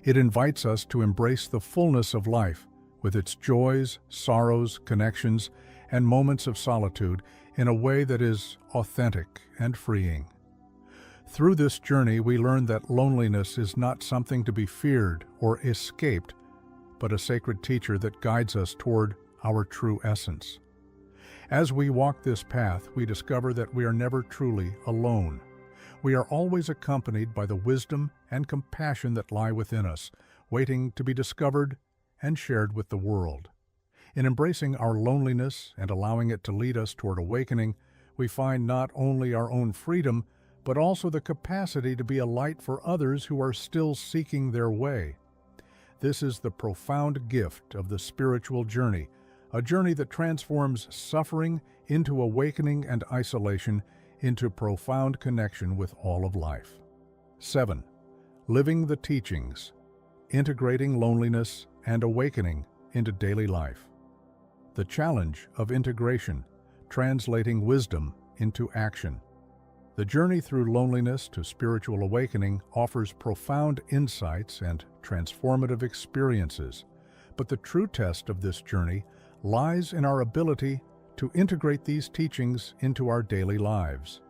It invites us to embrace the fullness of life, with its joys, sorrows, connections, and moments of solitude, in a way that is authentic and freeing. Through this journey, we learn that loneliness is not something to be feared or escaped, but a sacred teacher that guides us toward our true essence. As we walk this path, we discover that we are never truly alone. We are always accompanied by the wisdom and compassion that lie within us, waiting to be discovered and shared with the world. In embracing our loneliness and allowing it to lead us toward awakening, we find not only our own freedom, but also the capacity to be a light for others who are still seeking their way. This is the profound gift of the spiritual journey, a journey that transforms suffering into awakening and isolation into profound connection with all of life. 7. Living the teachings, integrating loneliness and awakening into daily life. The challenge of integration, translating wisdom into action. The journey through loneliness to spiritual awakening offers profound insights and transformative experiences, but the true test of this journey lies in our ability to integrate these teachings into our daily lives.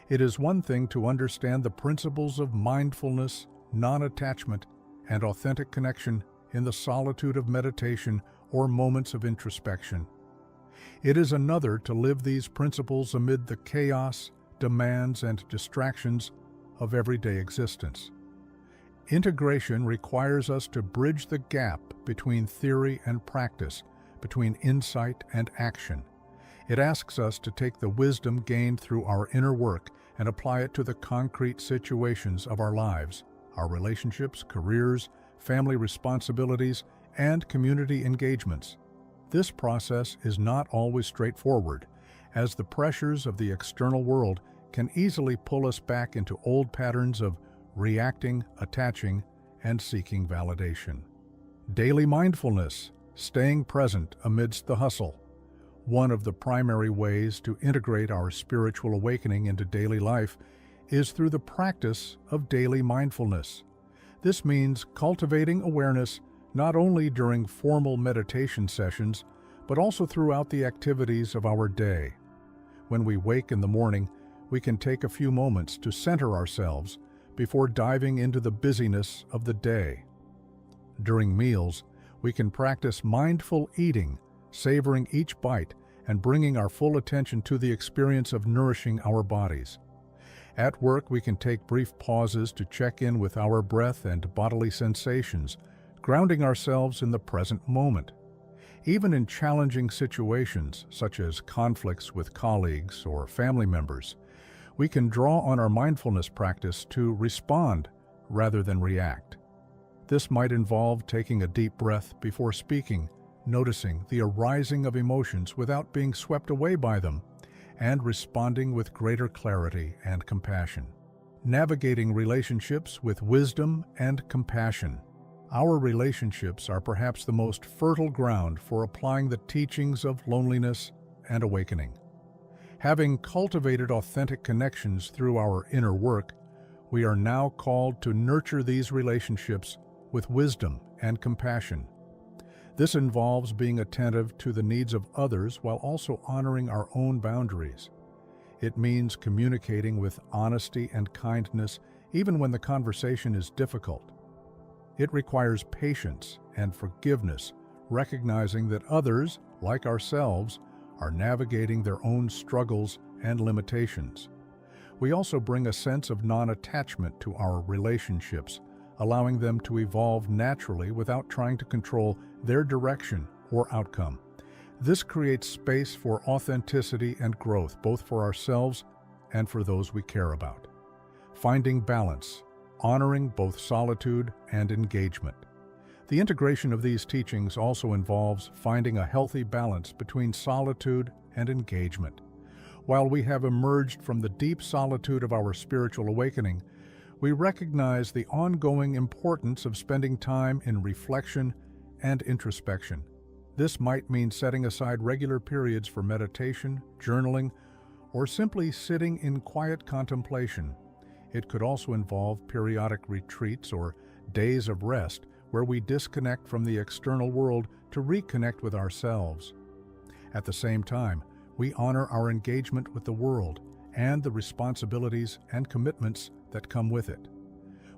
It is one thing to understand the principles of mindfulness, non-attachment, and authentic connection in the solitude of meditation or moments of introspection. It is another to live these principles amid the chaos, demands, and distractions of everyday existence. Integration requires us to bridge the gap between theory and practice, between insight and action. It asks us to take the wisdom gained through our inner work and apply it to the concrete situations of our lives, our relationships, careers, family responsibilities, and community engagements. This process is not always straightforward, as the pressures of the external world can easily pull us back into old patterns of reacting, attaching, and seeking validation. Daily mindfulness, staying present amidst the hustle. One of the primary ways to integrate our spiritual awakening into daily life is through the practice of daily mindfulness. This means cultivating awareness not only during formal meditation sessions, but also throughout the activities of our day. When we wake in the morning, we can take a few moments to center ourselves before diving into the busyness of the day. During meals, we can practice mindful eating, savoring each bite, and bringing our full attention to the experience of nourishing our bodies. At work, we can take brief pauses to check in with our breath and bodily sensations, grounding ourselves in the present moment. Even in challenging situations, such as conflicts with colleagues or family members, we can draw on our mindfulness practice to respond rather than react. This might involve taking a deep breath before speaking, noticing the arising of emotions without being swept away by them, and responding with greater clarity and compassion. Navigating relationships with wisdom and compassion. Our relationships are perhaps the most fertile ground for applying the teachings of loneliness and awakening. Having cultivated authentic connections through our inner work, we are now called to nurture these relationships with wisdom and compassion. This involves being attentive to the needs of others while also honoring our own boundaries. It means communicating with honesty and kindness even when the conversation is difficult. It requires patience and forgiveness, recognizing that others, like ourselves, are navigating their own struggles and limitations. We also bring a sense of non-attachment to our relationships, allowing them to evolve naturally without trying to control their direction or outcome. This creates space for authenticity and growth, both for ourselves and for those we care about. Finding balance, honoring both solitude and engagement. The integration of these teachings also involves finding a healthy balance between solitude and engagement. While we have emerged from the deep solitude of our spiritual awakening, we recognize the ongoing importance of spending time in reflection and introspection. This might mean setting aside regular periods for meditation, journaling, or simply sitting in quiet contemplation. It could also involve periodic retreats or days of rest where we disconnect from the external world to reconnect with ourselves. At the same time, we honor our engagement with the world and the responsibilities and commitments that come with it.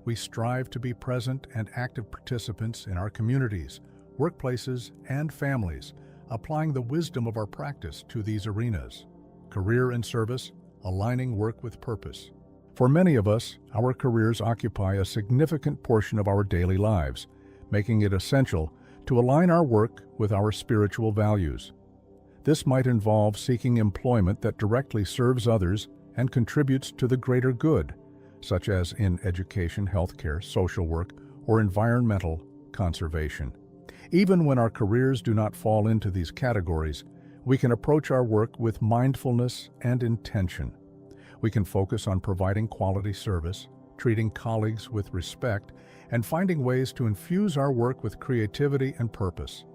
We strive to be present and active participants in our communities, workplaces, and families, applying the wisdom of our practice to these arenas. Career and service, aligning work with purpose. For many of us, our careers occupy a significant portion of our daily lives, making it essential to align our work with our spiritual values. This might involve seeking employment that directly serves others and contributes to the greater good, such as in education, healthcare, social work, or environmental conservation. Even when our careers do not fall into these categories, we can approach our work with mindfulness and intention. We can focus on providing quality service, treating colleagues with respect, and finding ways to infuse our work with creativity and purpose.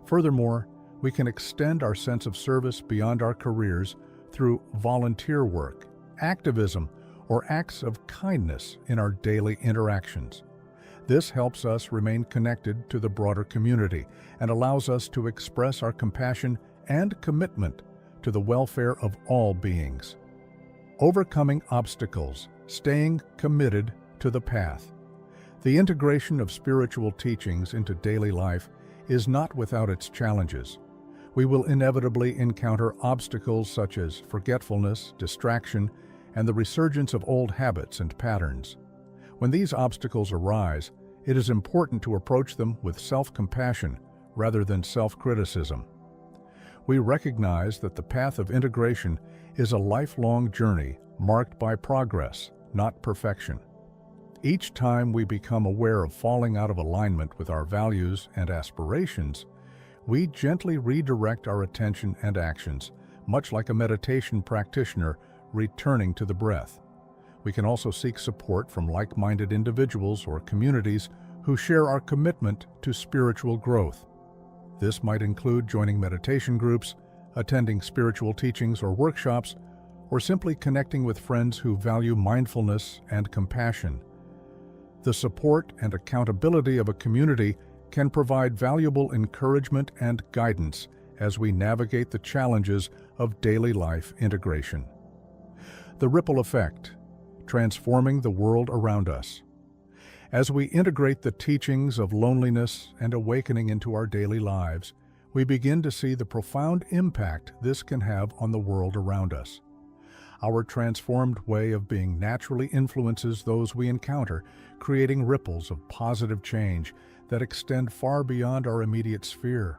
Furthermore, we can extend our sense of service beyond our careers through volunteer work, activism, or acts of kindness in our daily interactions. This helps us remain connected to the broader community and allows us to express our compassion and commitment to the welfare of all beings. Overcoming obstacles, staying committed to the path. The integration of spiritual teachings into daily life is not without its challenges. We will inevitably encounter obstacles such as forgetfulness, distraction, and the resurgence of old habits and patterns. When these obstacles arise, it is important to approach them with self-compassion rather than self-criticism. We recognize that the path of integration is a lifelong journey marked by progress, not perfection. Each time we become aware of falling out of alignment with our values and aspirations, we gently redirect our attention and actions, much like a meditation practitioner returning to the breath. We can also seek support from like-minded individuals or communities who share our commitment to spiritual growth. This might include joining meditation groups, attending spiritual teachings or workshops, or simply connecting with friends who value mindfulness and compassion. The support and accountability of a community can provide valuable encouragement and guidance as we navigate the challenges of daily life integration. The ripple effect, transforming the world around us. As we integrate the teachings of loneliness and awakening into our daily lives, we begin to see the profound impact this can have on the world around us. Our transformed way of being naturally influences those we encounter, creating ripples of positive change that extend far beyond our immediate sphere.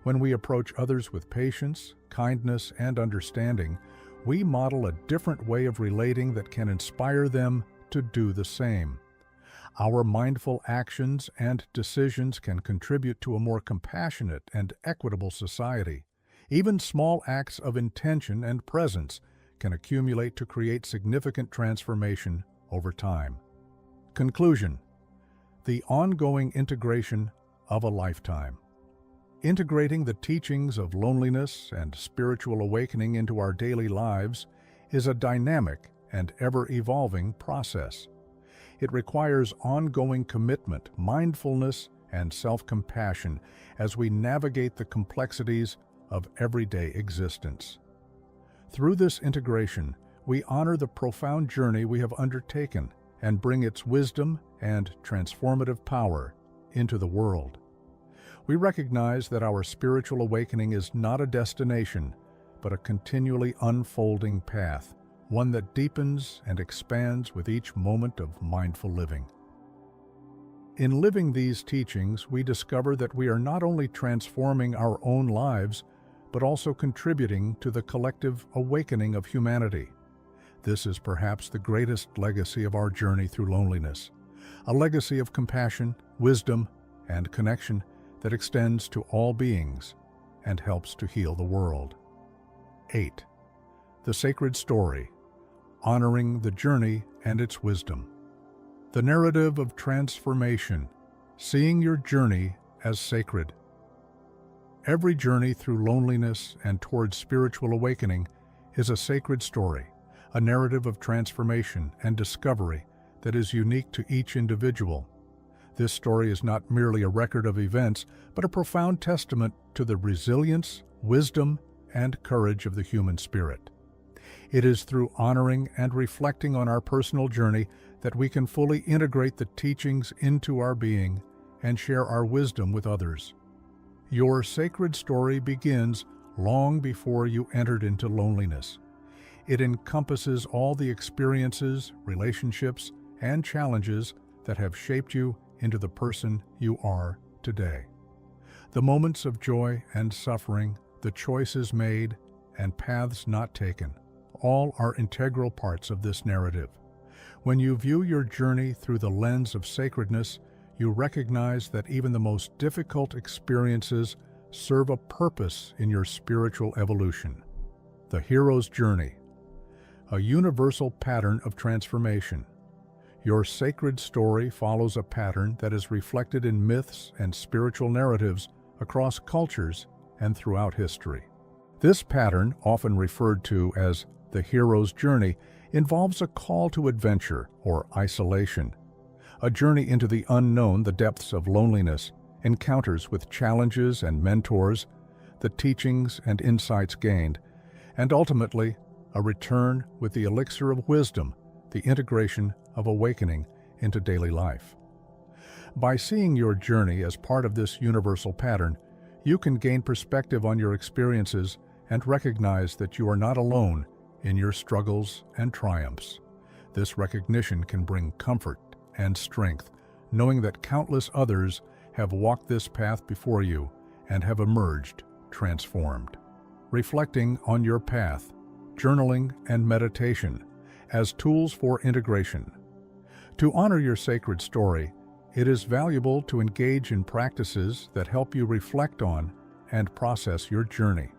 When we approach others with patience, kindness, and understanding, we model a different way of relating that can inspire them to do the same. Our mindful actions and decisions can contribute to a more compassionate and equitable society. Even small acts of intention and presence can accumulate to create significant transformation over time. Conclusion. the ongoing integration of a lifetime. Integrating the teachings of loneliness and spiritual awakening into our daily lives is a dynamic and ever-evolving process. It requires ongoing commitment, mindfulness, and self-compassion as we navigate the complexities of everyday existence. Through this integration, we honor the profound journey we have undertaken and bring its wisdom and transformative power into the world. We recognize that our spiritual awakening is not a destination, but a continually unfolding path, one that deepens and expands with each moment of mindful living. In living these teachings, we discover that we are not only transforming our own lives, but also contributing to the collective awakening of humanity. This is perhaps the greatest legacy of our journey through loneliness, a legacy of compassion, wisdom, and connection that extends to all beings and helps to heal the world. 8. The sacred story, honoring the journey and its wisdom. The narrative of transformation, seeing your journey as sacred. Every journey through loneliness and towards spiritual awakening is a sacred story, a narrative of transformation and discovery that is unique to each individual. This story is not merely a record of events, but a profound testament to the resilience, wisdom, and courage of the human spirit. It is through honoring and reflecting on our personal journey that we can fully integrate the teachings into our being and share our wisdom with others. Your sacred story begins long before you entered into loneliness. It encompasses all the experiences, relationships, and challenges that have shaped you into the person you are today. The moments of joy and suffering, the choices made, and paths not taken, all are integral parts of this narrative. When you view your journey through the lens of sacredness, you recognize that even the most difficult experiences serve a purpose in your spiritual evolution. The hero's journey, a universal pattern of transformation. Your sacred story follows a pattern that is reflected in myths and spiritual narratives across cultures and throughout history. This pattern, often referred to as the hero's journey, involves a call to adventure or isolation, a journey into the unknown, the depths of loneliness, encounters with challenges and mentors, the teachings and insights gained, and ultimately, a return with the elixir of wisdom, the integration of awakening into daily life. By seeing your journey as part of this universal pattern, you can gain perspective on your experiences and recognize that you are not alone in your struggles and triumphs. This recognition can bring comfort and strength, knowing that countless others have walked this path before you and have emerged transformed. Reflecting on your path, journaling, and meditation as tools for integration. To honor your sacred story, it is valuable to engage in practices that help you reflect on and process your journey.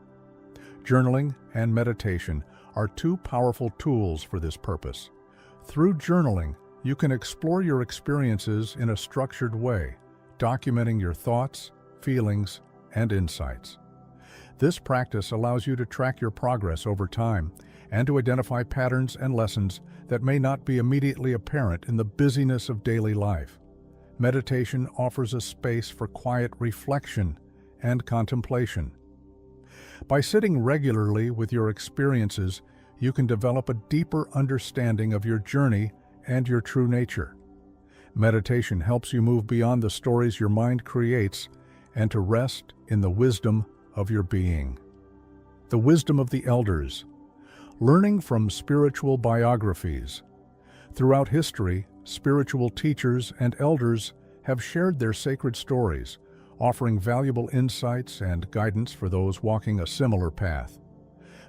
Journaling and meditation are two powerful tools for this purpose. Through journaling, you can explore your experiences in a structured way, documenting your thoughts, feelings, and insights. This practice allows you to track your progress over time and to identify patterns and lessons that may not be immediately apparent in the busyness of daily life. Meditation offers a space for quiet reflection and contemplation. By sitting regularly with your experiences, you can develop a deeper understanding of your journey and your true nature. Meditation helps you move beyond the stories your mind creates and to rest in the wisdom of your being. The wisdom of the elders. Learning from spiritual biographies. Throughout history, spiritual teachers and elders have shared their sacred stories, offering valuable insights and guidance for those walking a similar path.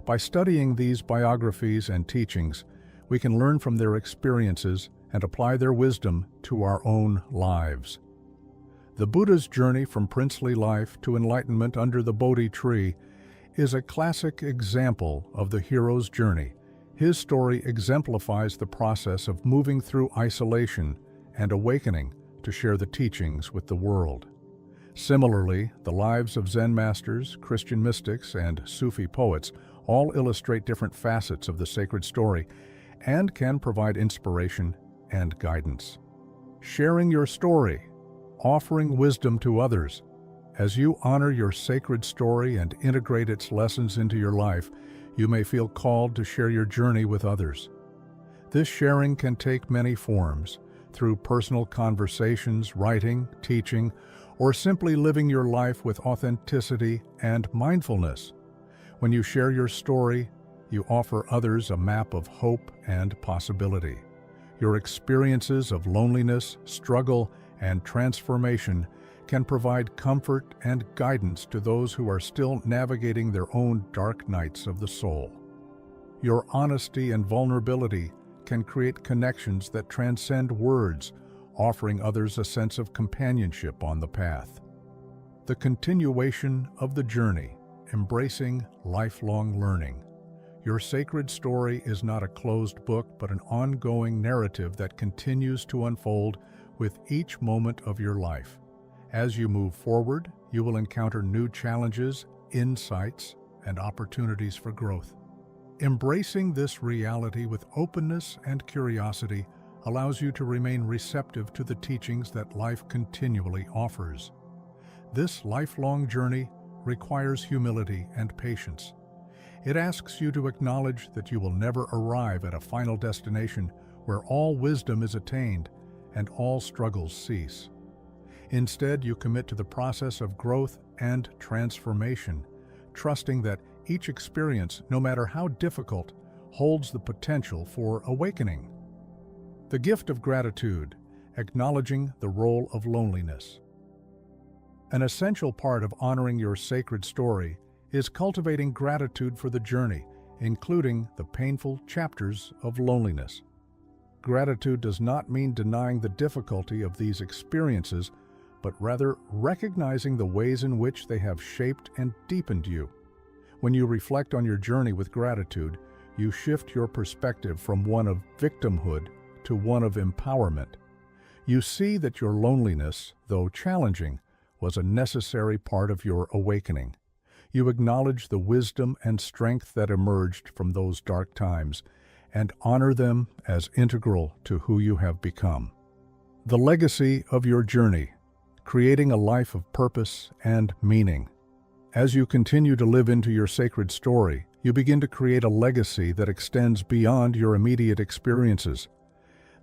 By studying these biographies and teachings, we can learn from their experiences and apply their wisdom to our own lives. The Buddha's journey from princely life to enlightenment under the Bodhi tree is a classic example of the hero's journey. His story exemplifies the process of moving through isolation and awakening to share the teachings with the world. Similarly, the lives of Zen masters, Christian mystics, and Sufi poets all illustrate different facets of the sacred story and can provide inspiration and guidance. Sharing your story, offering wisdom to others. As you honor your sacred story and integrate its lessons into your life, you may feel called to share your journey with others. This sharing can take many forms, through personal conversations, writing, teaching, or simply living your life with authenticity and mindfulness. When you share your story, you offer others a map of hope and possibility. Your experiences of loneliness, struggle, and transformation can provide comfort and guidance to those who are still navigating their own dark nights of the soul. Your honesty and vulnerability can create connections that transcend words, offering others a sense of companionship on the path. The continuation of the journey, embracing lifelong learning. Your sacred story is not a closed book, but an ongoing narrative that continues to unfold with each moment of your life. As you move forward, you will encounter new challenges, insights, and opportunities for growth. Embracing this reality with openness and curiosity allows you to remain receptive to the teachings that life continually offers. This lifelong journey requires humility and patience. It asks you to acknowledge that you will never arrive at a final destination where all wisdom is attained and all struggles cease. Instead, you commit to the process of growth and transformation, trusting that each experience, no matter how difficult, holds the potential for awakening. The gift of gratitude, acknowledging the role of loneliness. An essential part of honoring your sacred story is cultivating gratitude for the journey, including the painful chapters of loneliness. Gratitude does not mean denying the difficulty of these experiences, but rather recognizing the ways in which they have shaped and deepened you. When you reflect on your journey with gratitude, you shift your perspective from one of victimhood to one of empowerment. You see that your loneliness, though challenging, was a necessary part of your awakening. You acknowledge the wisdom and strength that emerged from those dark times and honor them as integral to who you have become. The legacy of your journey, creating a life of purpose and meaning. As you continue to live into your sacred story, you begin to create a legacy that extends beyond your immediate experiences.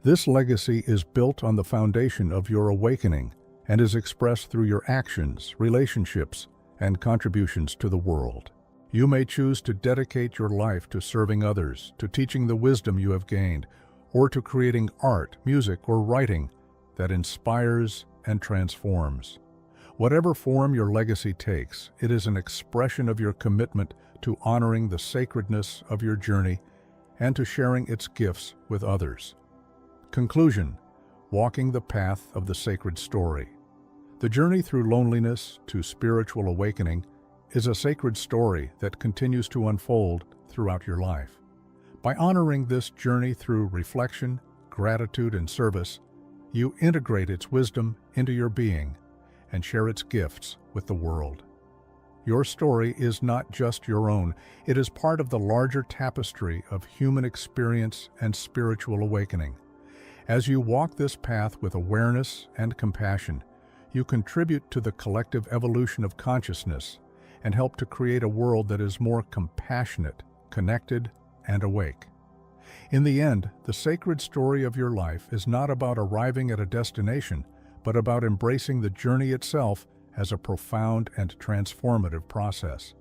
This legacy is built on the foundation of your awakening and is expressed through your actions, relationships, and contributions to the world. You may choose to dedicate your life to serving others, to teaching the wisdom you have gained, or to creating art, music, or writing that inspires and transforms. Whatever form your legacy takes, it is an expression of your commitment to honoring the sacredness of your journey and to sharing its gifts with others. Conclusion: walking the path of the sacred story. The journey through loneliness to spiritual awakening is a sacred story that continues to unfold throughout your life. By honoring this journey through reflection, gratitude, and service, you integrate its wisdom into your being and share its gifts with the world. Your story is not just your own, it is part of the larger tapestry of human experience and spiritual awakening. As you walk this path with awareness and compassion, you contribute to the collective evolution of consciousness and help to create a world that is more compassionate, connected, and awake. In the end, the sacred story of your life is not about arriving at a destination, but about embracing the journey itself as a profound and transformative process.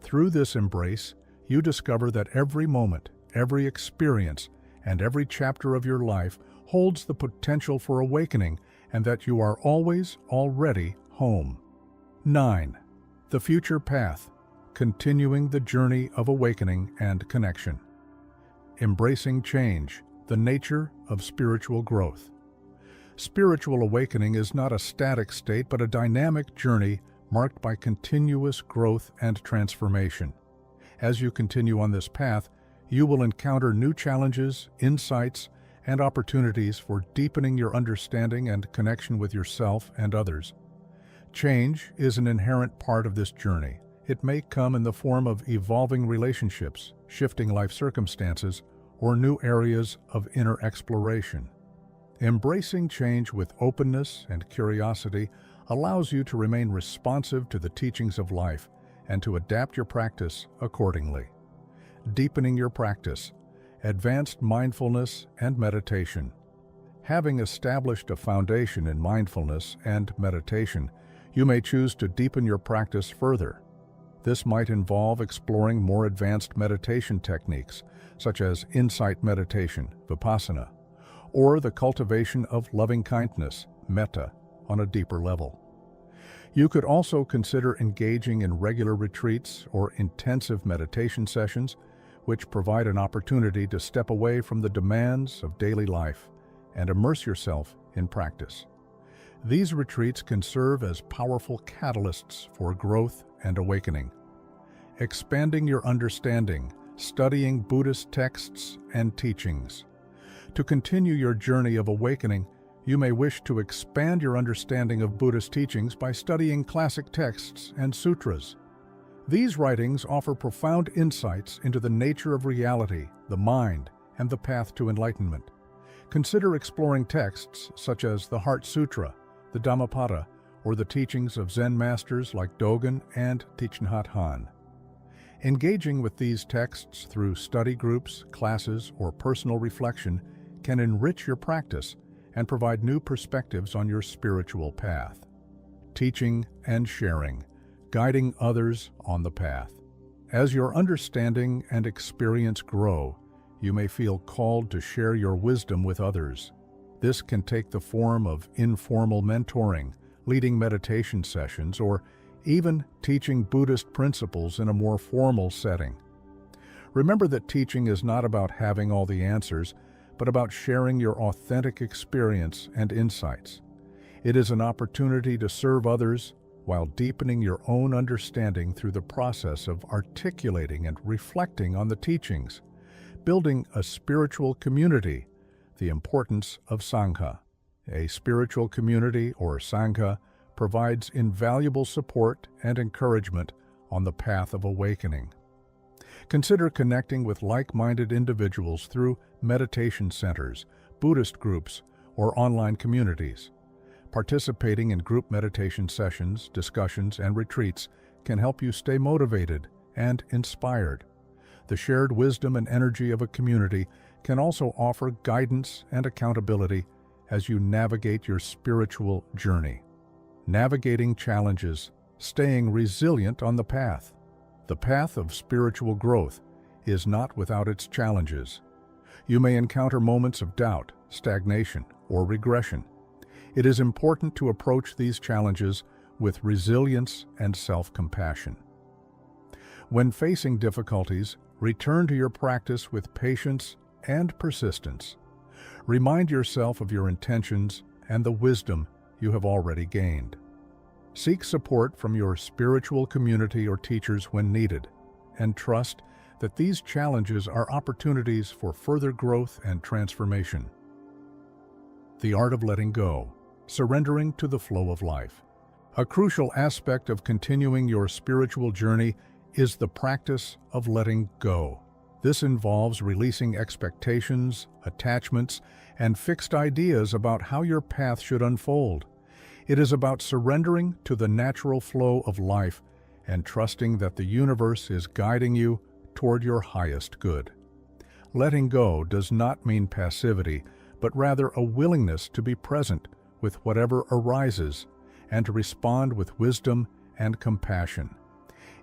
Through this embrace, you discover that every moment, every experience, and every chapter of your life holds the potential for awakening, and that you are always already home. 9. The future path, continuing the journey of awakening and connection. Embracing change, the nature of spiritual growth. Spiritual awakening is not a static state, but a dynamic journey marked by continuous growth and transformation. As you continue on this path, you will encounter new challenges, insights, and opportunities for deepening your understanding and connection with yourself and others. Change is an inherent part of this journey. It may come in the form of evolving relationships, shifting life circumstances, or new areas of inner exploration. Embracing change with openness and curiosity allows you to remain responsive to the teachings of life and to adapt your practice accordingly. Deepening your practice, advanced mindfulness and meditation. Having established a foundation in mindfulness and meditation, you may choose to deepen your practice further. This might involve exploring more advanced meditation techniques, such as insight meditation, vipassana, or the cultivation of loving-kindness, metta, on a deeper level. You could also consider engaging in regular retreats or intensive meditation sessions, which provide an opportunity to step away from the demands of daily life and immerse yourself in practice. These retreats can serve as powerful catalysts for growth and awakening. Expanding your understanding, studying Buddhist texts and teachings. To continue your journey of awakening, you may wish to expand your understanding of Buddhist teachings by studying classic texts and sutras. These writings offer profound insights into the nature of reality, the mind, and the path to enlightenment. Consider exploring texts such as the Heart Sutra, the Dhammapada, or the teachings of Zen masters like Dogen and Thich Nhat Hanh. Engaging with these texts through study groups, classes, or personal reflection can enrich your practice and provide new perspectives on your spiritual path. Teaching and sharing, guiding others on the path. As your understanding and experience grow, you may feel called to share your wisdom with others. This can take the form of informal mentoring, leading meditation sessions, or even teaching Buddhist principles in a more formal setting. Remember that teaching is not about having all the answers, but about sharing your authentic experience and insights. It is an opportunity to serve others while deepening your own understanding through the process of articulating and reflecting on the teachings, building a spiritual community. The importance of Sangha. A spiritual community, or Sangha, provides invaluable support and encouragement on the path of awakening. Consider connecting with like-minded individuals through meditation centers, Buddhist groups, or online communities. Participating in group meditation sessions, discussions, and retreats can help you stay motivated and inspired. The shared wisdom and energy of a community can also offer guidance and accountability as you navigate your spiritual journey. Navigating challenges, staying resilient on the path. The path of spiritual growth is not without its challenges. You may encounter moments of doubt, stagnation, or regression. It is important to approach these challenges with resilience and self-compassion. When facing difficulties, return to your practice with patience and persistence. Remind yourself of your intentions and the wisdom you have already gained. Seek support from your spiritual community or teachers when needed, and trust that these challenges are opportunities for further growth and transformation. The art of letting go, surrendering to the flow of life. A crucial aspect of continuing your spiritual journey is the practice of letting go. This involves releasing expectations, attachments, and fixed ideas about how your path should unfold. It is about surrendering to the natural flow of life and trusting that the universe is guiding you toward your highest good. Letting go does not mean passivity, but rather a willingness to be present with whatever arises and to respond with wisdom and compassion.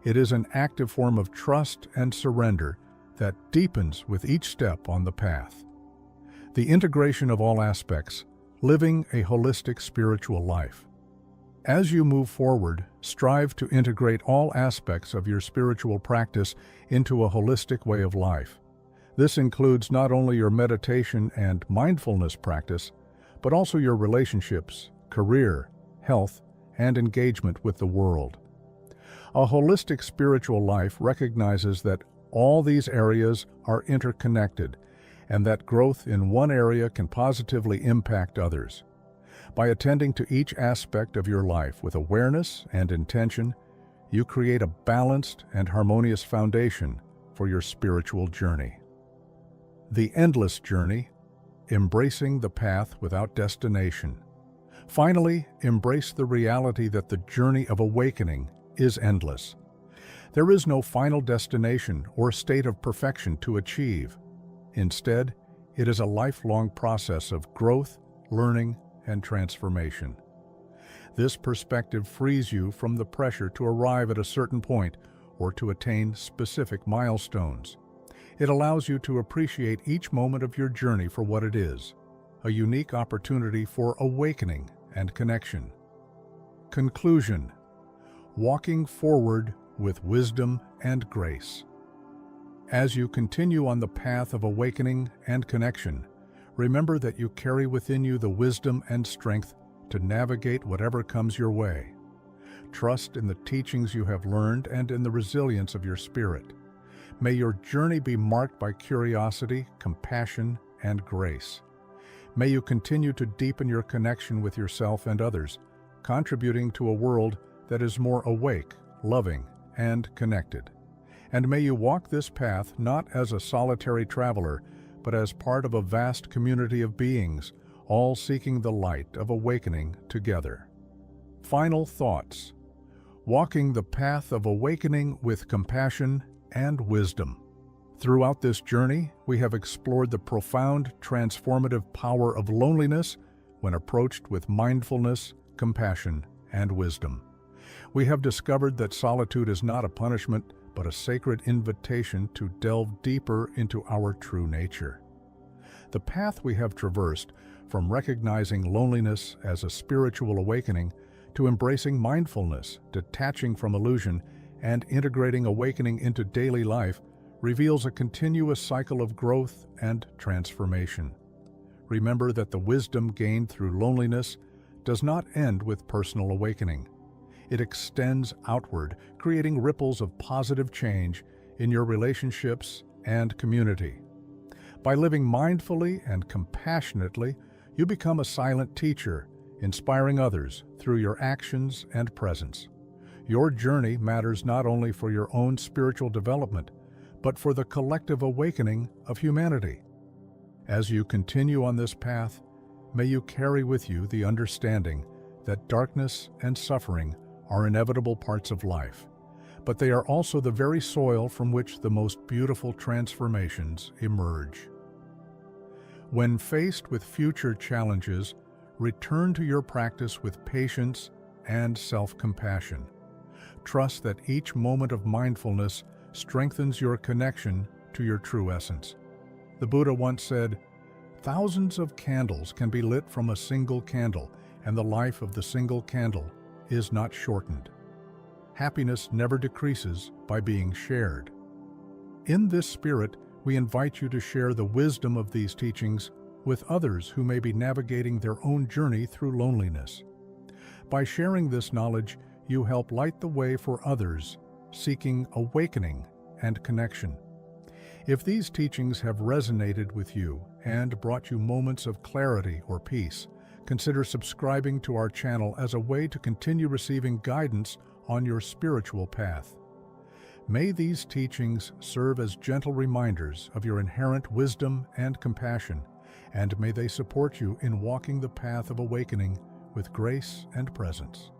It is an active form of trust and surrender that deepens with each step on the path. The integration of all aspects, living a holistic spiritual life. As you move forward, strive to integrate all aspects of your spiritual practice into a holistic way of life. This includes not only your meditation and mindfulness practice, but also your relationships, career, health, and engagement with the world. A holistic spiritual life recognizes that all these areas are interconnected and that growth in one area can positively impact others. By attending to each aspect of your life with awareness and intention, you create a balanced and harmonious foundation for your spiritual journey. The endless journey, embracing the path without destination. Finally, embrace the reality that the journey of awakening is endless. There is no final destination or state of perfection to achieve. Instead, it is a lifelong process of growth, learning, and transformation. This perspective frees you from the pressure to arrive at a certain point or to attain specific milestones. It allows you to appreciate each moment of your journey for what it is, a unique opportunity for awakening and connection. Conclusion: walking forward with wisdom and grace. As you continue on the path of awakening and connection, remember that you carry within you the wisdom and strength to navigate whatever comes your way. Trust in the teachings you have learned and in the resilience of your spirit. May your journey be marked by curiosity, compassion, and grace. May you continue to deepen your connection with yourself and others, contributing to a world that is more awake, loving, and connected. And may you walk this path not as a solitary traveler, but as part of a vast community of beings, all seeking the light of awakening together. Final thoughts. Walking the path of awakening with compassion and wisdom. Throughout this journey, we have explored the profound, transformative power of loneliness when approached with mindfulness, compassion, and wisdom. We have discovered that solitude is not a punishment, but a sacred invitation to delve deeper into our true nature. The path we have traversed, from recognizing loneliness as a spiritual awakening to embracing mindfulness, detaching from illusion, and integrating awakening into daily life, reveals a continuous cycle of growth and transformation. Remember that the wisdom gained through loneliness does not end with personal awakening. It extends outward, creating ripples of positive change in your relationships and community. By living mindfully and compassionately, you become a silent teacher, inspiring others through your actions and presence. Your journey matters not only for your own spiritual development, but for the collective awakening of humanity. As you continue on this path, may you carry with you the understanding that darkness and suffering are inevitable parts of life, but they are also the very soil from which the most beautiful transformations emerge. When faced with future challenges, return to your practice with patience and self-compassion. Trust that each moment of mindfulness strengthens your connection to your true essence. The Buddha once said, "Thousands of candles can be lit from a single candle, and the life of the single candle is not shortened." Happiness never decreases by being shared. In this spirit, we invite you to share the wisdom of these teachings with others who may be navigating their own journey through loneliness. By sharing this knowledge, you help light the way for others seeking awakening and connection. If these teachings have resonated with you and brought you moments of clarity or peace, consider subscribing to our channel as a way to continue receiving guidance on your spiritual path. May these teachings serve as gentle reminders of your inherent wisdom and compassion, and may they support you in walking the path of awakening with grace and presence.